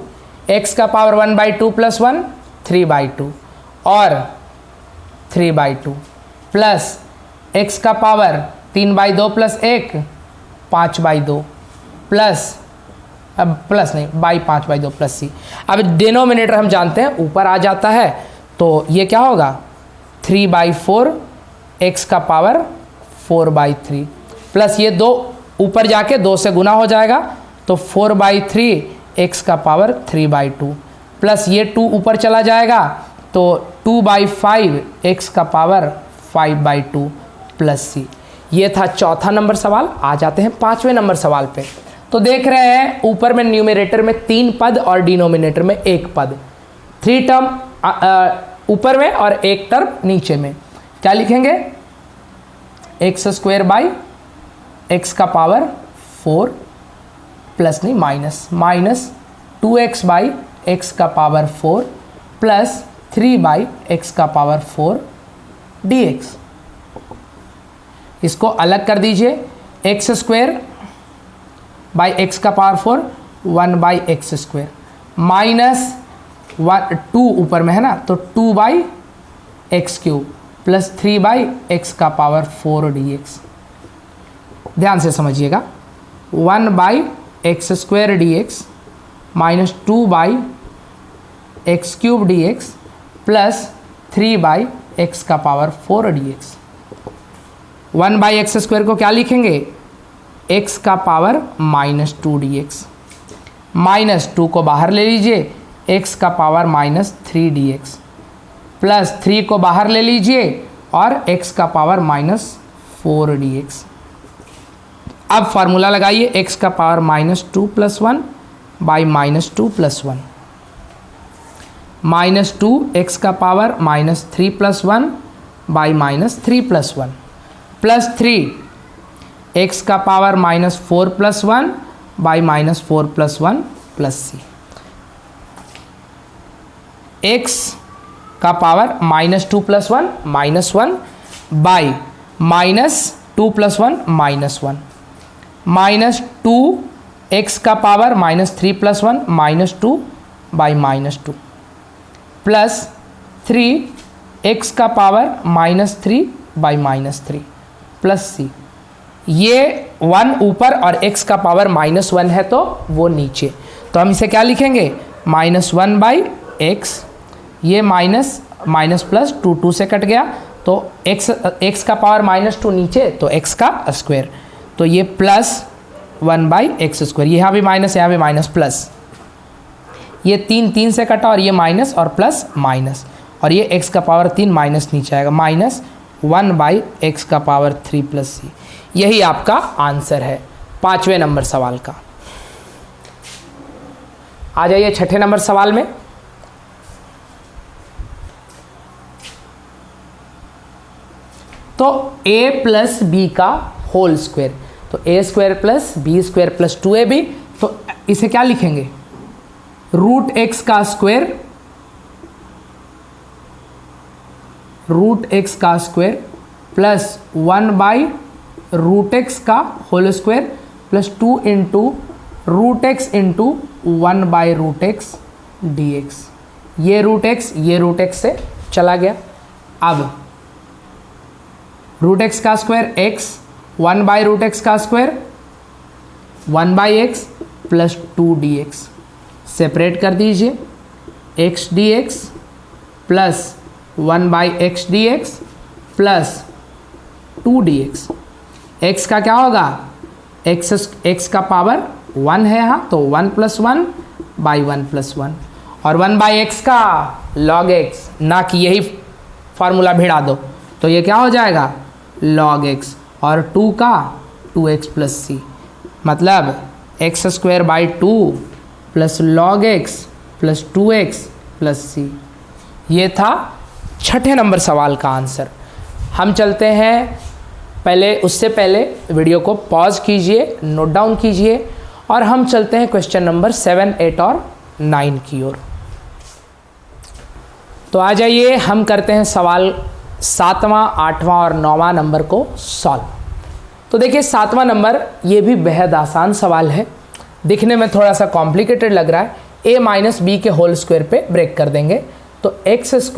x का पावर 1/2 + 1 3/2 और 3/2 प्लस x का पावर 3/2 + 1 5/2 प्लस अब प्लस नहीं बाई 5/2 प्लस c। अब डिनोमिनेटर हम जानते हैं ऊपर आ जाता है, तो ये क्या होगा 3/4 x का पावर 4/3 प्लस ये 2 ऊपर जाके 2 से गुना हो जाएगा, तो 4/3 x का पावर 3/2 प्लस ये 2 ऊपर चला जाएगा, तो 2/5 x का पावर 5/2 प्लस c। ये था चौथा नंबर सवाल। आ जाते हैं 5वें नंबर सवाल पे। तो देख रहे हैं ऊपर में न्यूमरेटर में 3 पद और डिनोमिनेटर में 1 पद, 3 टर्म ऊपर में और 1 टर्म नीचे में। क्या लिखेंगे, x² / x का पावर 4 प्लस नहीं माइनस 2x / x का पावर 4 प्लस 3 / x का पावर 4 dx। इसको अलग कर दीजिए, x² / x का पावर 4 1/x² माइनस 2 ऊपर में है ना, तो 2/x³ प्लस 3/x का पावर 4 dx। ध्यान से समझिएगा, 1/x² dx minus 2/x³ dx plus 3/x का पावर 4 dx। 1/x² को क्या लिखेंगे, x का पावर -2 dx माइनस 2 को बाहर ले लीजिए, x का पावर -3 dx प्लस 3 को बाहर ले लीजिए और x का पावर -4 dx। अब फार्मूला लगाइए, x का पावर -2 + 1 बाई -2 + 1 -2 x का पावर -3 + 1 बाई -3 + 1 प्लस 3 x का power -4 + 1 by -4 + 1 plus c। x का पावर -2 + 1 -1 बाई -2 + 1 -1 -2 x का पावर -3 + 1 -2 बाई -2 प्लस 3 x का पावर -3 बाई -3 प्लस c। ये 1 ऊपर और x का पावर -1 है तो वो नीचे, तो हम इसे क्या लिखेंगे, -1/x। ये माइनस प्लस 2 से कट गया, तो x का पावर -2 नीचे, तो x का स्क्वायर, तो ये प्लस 1/x²। यहाँ भी माइनस, यहाँ भी माइनस प्लस, ये 3 से कटा और ये माइनस और प्लस माइनस, और ये x का पावर 3 माइनस नीचे आएगा, -1/x का पावर 3 प्लस c। यही आपका आंसर है 5वें नंबर सवाल का। आ जाइए 6ठे नंबर सवाल में। तो a + b का होल स्क्वायर, तो a² + b² + 2ab, तो इसे क्या लिखेंगे, √x का स्क्वायर प्लस 1/√x का whole square plus 2 × √x × 1/√x dx। ये √x से चला गया। अब √x का स्क्वायर x, 1/√x का square 1/x plus 2 dx, separate कर दीजिए, x dx plus 1/x dx plus 2 dx। x का क्या होगा, x का पावर 1 है यहाँ, तो 1 + 1 / 1 + 1, और 1/x का log x, ना कि यही फार्मूला भिड़ा दो, तो ये क्या हो जाएगा log x, और 2 का 2x + c, मतलब x² / 2 + log x + 2x + c। ये था छठे नंबर सवाल का आंसर। हम चलते हैं, उससे पहले वीडियो को पॉज कीजिए, नोट डाउन कीजिए, और हम चलते हैं क्वेश्चन नंबर 7, 8 और 9 की ओर। तो आ जाइए, हम करते हैं सवाल 7वां, 8वां और 9वां नंबर को सॉल्व। तो देखिए 7वां नंबर, ये भी बेहद आसान सवाल है, दिखने में थोड़ा सा कॉम्प्लिकेटेड लग रहा है। a - b के होल स्क्वायर पे ब्रेक कर देंगे, तो x²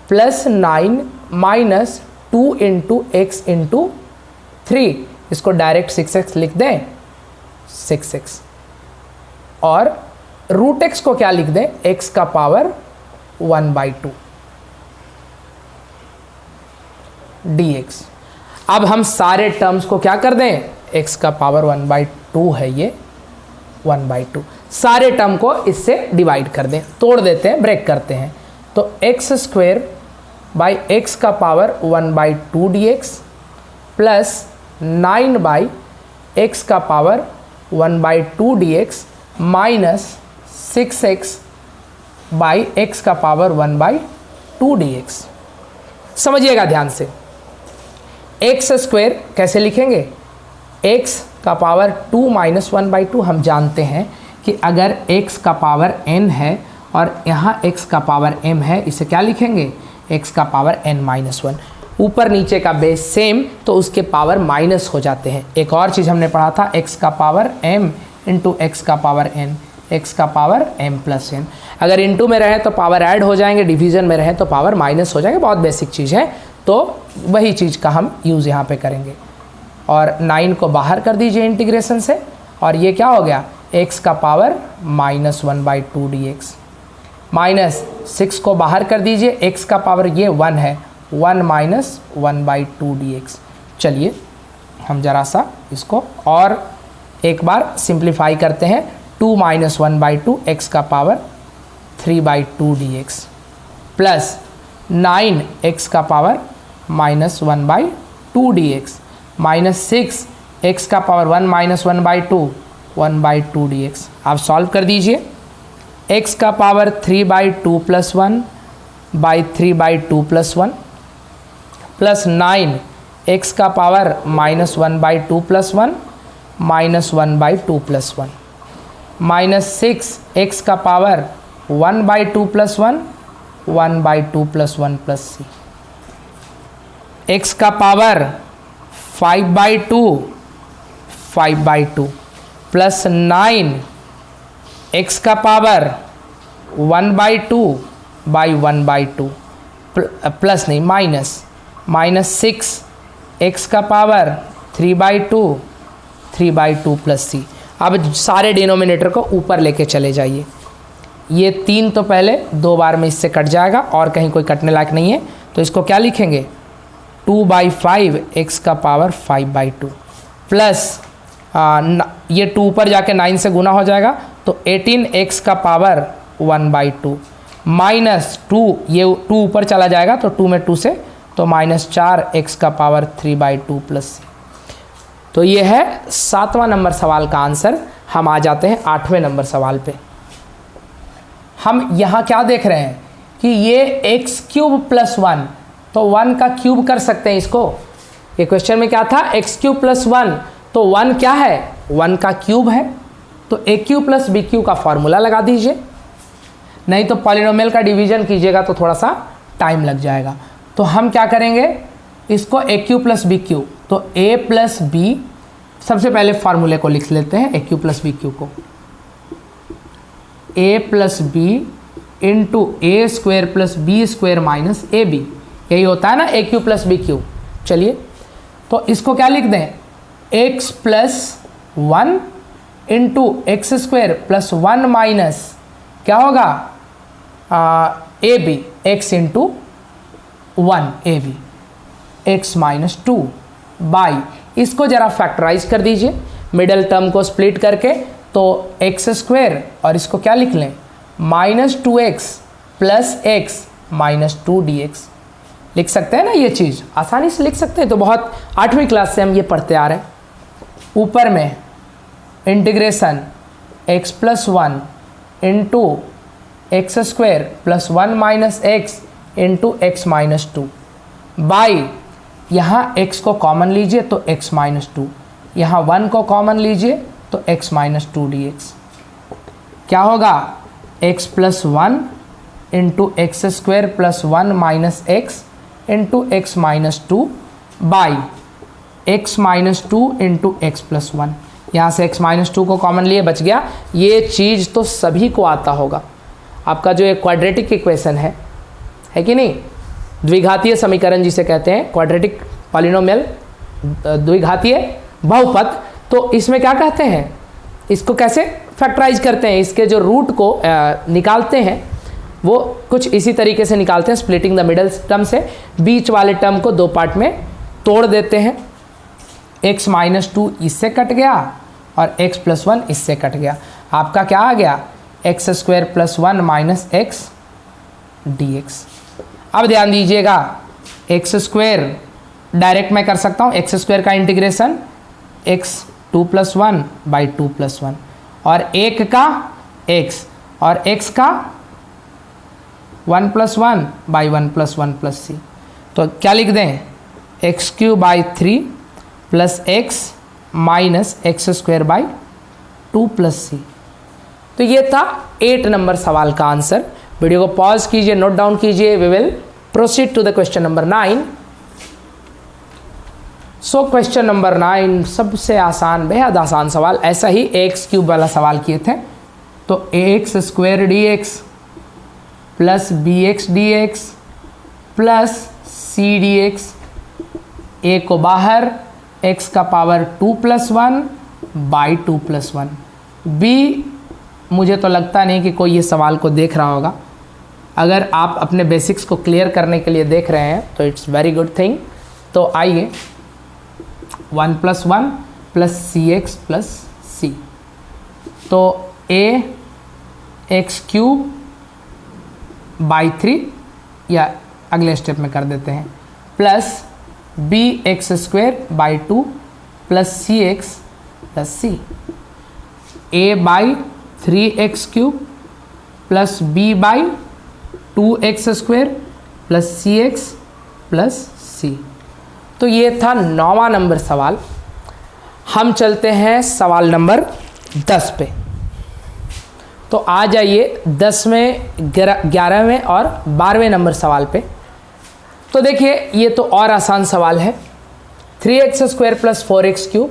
+ 9 - 2 × x × 3, इसको डायरेक्ट 6x लिख दें, 6x, और √x को क्या लिख दें, x का पावर 1/2 dx। अब हम सारे टर्म्स को क्या कर दें, x का पावर 1/2 है, ये 1/2, सारे टर्म को इससे डिवाइड कर दें, तोड़ देते हैं, ब्रेक करते हैं। तो x² / x का पावर 1/2 dx प्लस 9/x का power 1/2 dx minus 6x / x का पावर 1/2 dx। समझिएगा ध्यान से, x² कैसे लिखेंगे, x का पावर 2 - 1/2। हम जानते हैं कि अगर x का पावर n है और यहाँ x का पावर m है, इसे क्या लिखेंगे, x का पावर n-1। ऊपर नीचे का बेस सेम, तो उसके पावर माइनस हो जाते हैं। एक और चीज़ हमने पढ़ा था, x का पावर m × x का पावर n, x का पावर m + n। अगर इंटू में रहे तो पावर ऐड हो जाएंगे, डिवीज़न में रहे तो पावर माइनस हो जाएंगे, बहुत बेसिक चीज़ है, तो वही चीज़ का हम यूज़ यहाँ पे करेंगे। और 9 को बाहर कर दीजिए इंटीग्रेशन से, और ये क्या हो गया, x का पावर -1/2 dx, माइनस 6 को बाहर कर दीजिए, x का पावर ये 1 है, 1 - 1/2 dx। चलिए हम ज़रा सा इसको और एक बार सिंप्लीफाई करते हैं, 2 - 1/2 x का पावर 3/2 dx प्लस 9 x का पावर -1/2 dx माइनस 6 x का पावर 1 - 1/2 dx। आप सॉल्व कर दीजिए, x का पावर 3/2 + 1/3/2 + 1 प्लस 9 x का पावर -1/2 + 1 -1/2 + 1 माइनस 6 x का पावर 1/2 + 1 1/2 + 1 + c, x का पावर 5/2 प्लस 9 x का पावर 1/2 / 1/2 प्लस नहीं माइनस 6 x का पावर 3/2 + c। अब सारे डिनोमिनेटर को ऊपर लेके चले जाइए, ये 3 तो पहले 2 बार में इससे कट जाएगा और कहीं कोई कटने लायक नहीं है, तो इसको क्या लिखेंगे, 2/5 x का पावर 5/2 प्लस ये 2 ऊपर जाके 9 से गुना हो जाएगा, तो 18 x का पावर 1/2 माइनस 2, ये 2 ऊपर चला जाएगा तो 2 में 2 से, तो -4 x का पावर 3/2 + c। तो ये है 7वां नंबर सवाल का आंसर। हम आ जाते हैं 8वें नंबर सवाल पे। हम यहाँ क्या देख रहे हैं कि ये x³ + 1, तो 1 का क्यूब कर सकते हैं इसको। ये क्वेश्चन में क्या था, x³ + 1, तो 1 क्या है, 1 का क्यूब है, तो a³ + b³ का फॉर्मूला लगा दीजिए, नहीं तो पॉलिनोमियल का डिवीजन कीजिएगा तो थोड़ा सा टाइम लग जाएगा। तो हम क्या करेंगे, इसको a³ + b³, तो a + b, सबसे पहले फार्मूले को लिख लेते हैं, a³ + b³ को, a + b × a² + b² - ab, यही होता है ना a³ + b³। चलिए तो इसको क्या लिख दें, x + 1 × x² + 1 माइनस क्या होगा, ab, x × 1 ab, x - 2 by, इसको ज़रा फैक्टराइज कर दीजिए। मिडल टर्म को स्प्लिट करके, तो एक्स स्क्वायर और इसको क्या लिख लें, -2x प्लस एक्स -2 dx लिख सकते हैं ना, ये चीज़ आसानी से लिख सकते हैं। तो बहुत 8वीं क्लास से हम ये पढ़ते आ रहे हैं। ऊपर में integration x + 1 into x square plus 1 - x into x -2 by, यहाँ x को कॉमन लीजिए तो x -2, यहाँ 1 को कॉमन लीजिए तो x -2 dx क्या होगा, x + 1 into x square plus 1 - x into x -2 by x -2 into x + 1। यहाँ से x -2 को कॉमन लिए बच गया। ये चीज़ तो सभी को आता होगा। आपका जो एक क्वाड्रेटिक इक्वेशन है कि नहीं, द्विघातीय समीकरण जिसे कहते हैं, क्वाड्रेटिक पॉलिनोमियल, द्विघातीय बहुपद, तो इसमें क्या कहते हैं, इसको कैसे फैक्टराइज करते हैं, इसके जो रूट को निकालते हैं वो कुछ इसी तरीके से निकालते हैं, स्प्लिटिंग द मिडल टर्म से। बीच वाले टर्म को 2 पार्ट में तोड़ देते हैं। x -2 इससे कट गया और x + 1 इससे कट गया। आपका क्या आ गया, x² + 1 - x dx। अब ध्यान दीजिएगा, x² डायरेक्ट मैं कर सकता हूँ, x² का इंटीग्रेशन x 2 + 1 / 2 + 1 और 1 का x और x का 1 + 1 / 1 + 1 + c। तो क्या लिख दें, x³ / 3 plus x minus x² / 2 + c। तो ये था 8 नंबर सवाल का आंसर। वीडियो को पॉज कीजिए, नोट डाउन कीजिए। We will proceed to the question number 9। So question number 9 सबसे आसान, बेहद आसान सवाल। ऐसा ही x³ वाला सवाल किए थे। तो ax² dx plus bx dx plus c dx, a को बाहर, x का पावर 2 + 1 / 2 + 1। b मुझे तो लगता नहीं कि कोई ये सवाल को देख रहा होगा। अगर आप अपने बेसिक्स को क्लियर करने के लिए देख रहे हैं तो इट्स वेरी गुड थिंग। तो आइए 1 + 1 प्लस cx प्लस c। तो a x³ / 3 या अगले स्टेप में कर देते हैं, plus bx² / 2 plus cx plus c। a / 3x³ plus b / 2x² plus cx plus c। तो ये था 9वां नंबर सवाल। हम चलते हैं सवाल नंबर 10 पे। तो आ जाइए 10वें, 11वें और 12वें नंबर सवाल पे। तो देखिए ये तो और आसान सवाल है। 3x² + 4x³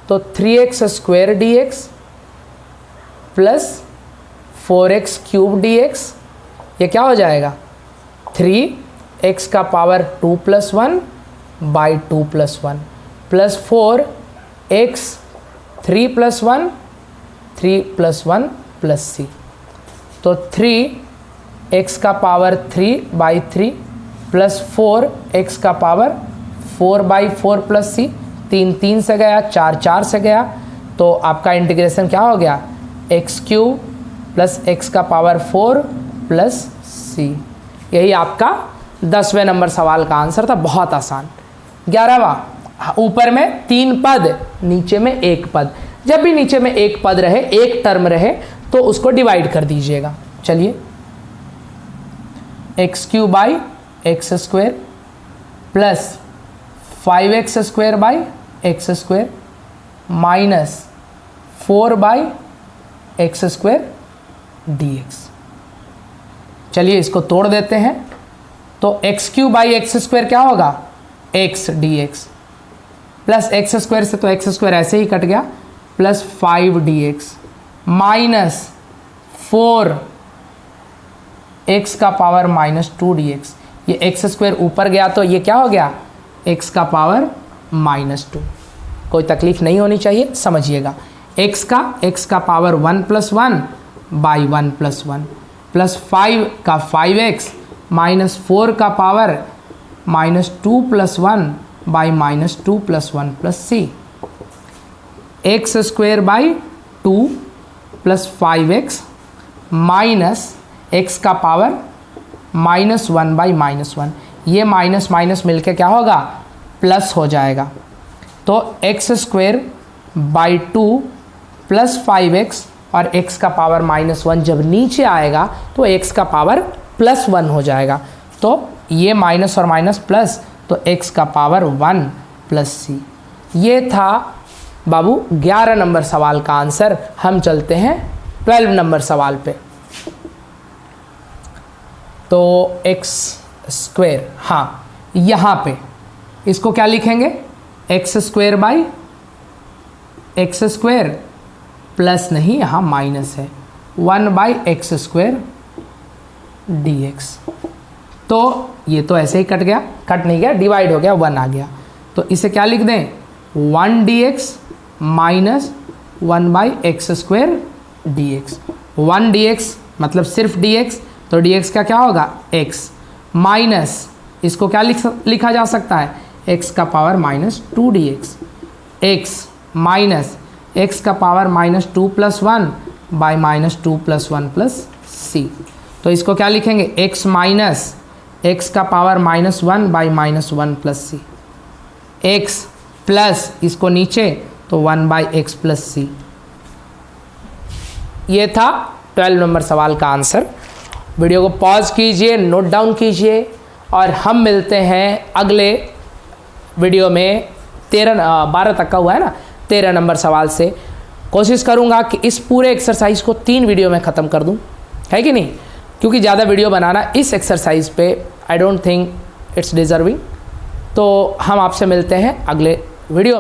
तो 3x² dx plus 4x³ dx, ये क्या हो जाएगा, 3x का power 2 + 1 / 2 + 1 plus 4x 3 + 1 3 + 1 plus c। तो 3x का पावर 3/3 प्लस 4x का पावर 4/4 प्लस c। 3 3 से गया, 4 4 से गया, तो आपका इंटीग्रेशन क्या हो गया, x³ प्लस x का पावर 4 प्लस c। यही आपका 10वें नंबर सवाल का आंसर था। बहुत आसान। 11वां, ऊपर में 3 पद, नीचे में 1 पद। जब भी नीचे में 1 पद रहे, एक टर्म रहे, तो उसको डिवाइड कर दीजिएगा। चलिए, x³ / x² plus 5x² / x² minus 4/x² dx। चलिए इसको तोड़ देते हैं। तो x³ / x² क्या होगा, x dx प्लस x² से तो x² ऐसे ही कट गया, प्लस 5 dx माइनस 4x का पावर -2 dx। ये x² ऊपर गया तो ये क्या हो गया, x का पावर -2। कोई तकलीफ नहीं होनी चाहिए, समझिएगा। x का पावर 1 + 1 / 1 + 1 प्लस 5 का 5x माइनस 4 का power -2 + 1 / -2 + 1 plus c। X square by 2 plus 5x minus x का पावर -1 बाई -1। ये माइनस माइनस मिलके क्या होगा, प्लस हो जाएगा। तो x square by 2 plus 5x और x का पावर -1 जब नीचे आएगा तो x का पावर +1 हो जाएगा। तो ये माइनस और माइनस प्लस, तो x का पावर 1 प्लस c। ये था बाबू 11 नंबर सवाल का आंसर। हम चलते हैं 12 नंबर सवाल पे। तो एक्स स्क्वेयर, हाँ यहाँ पे इसको क्या लिखेंगे, x square by x square plus नहीं, यहाँ माइनस है 1 by x square d x. तो ये तो ऐसे ही कट गया, कट नहीं गया, डिवाइड हो गया, 1 आ गया। तो इसे क्या लिख दें, 1 d x minus 1 by x square d x. 1 d x मतलब सिर्फ डी एक्स, तो डी एक्स का क्या होगा, x माइनस, इसको क्या लिखा जा सकता है, x का power -2 D x. x minus x का power -2 plus 1 by -2 plus 1 plus c। तो इसको क्या लिखेंगे, x माइनस x का power -1 by -1 plus c। x plus इसको नीचे तो 1 बाई एक्स प्लस सी। ये था 12 नंबर सवाल का आंसर। वीडियो को पॉज कीजिए, नोट डाउन कीजिए और हम मिलते हैं अगले वीडियो में 12 तक का हुआ है ना, 13 नंबर सवाल से। कोशिश करूंगा कि इस पूरे एक्सरसाइज को 3 वीडियो में ख़त्म कर दूं, है कि नहीं, क्योंकि ज़्यादा वीडियो बनाना इस एक्सरसाइज पे I don't think it's deserving. तो हम आपसे मिलते हैं अगले वीडियो।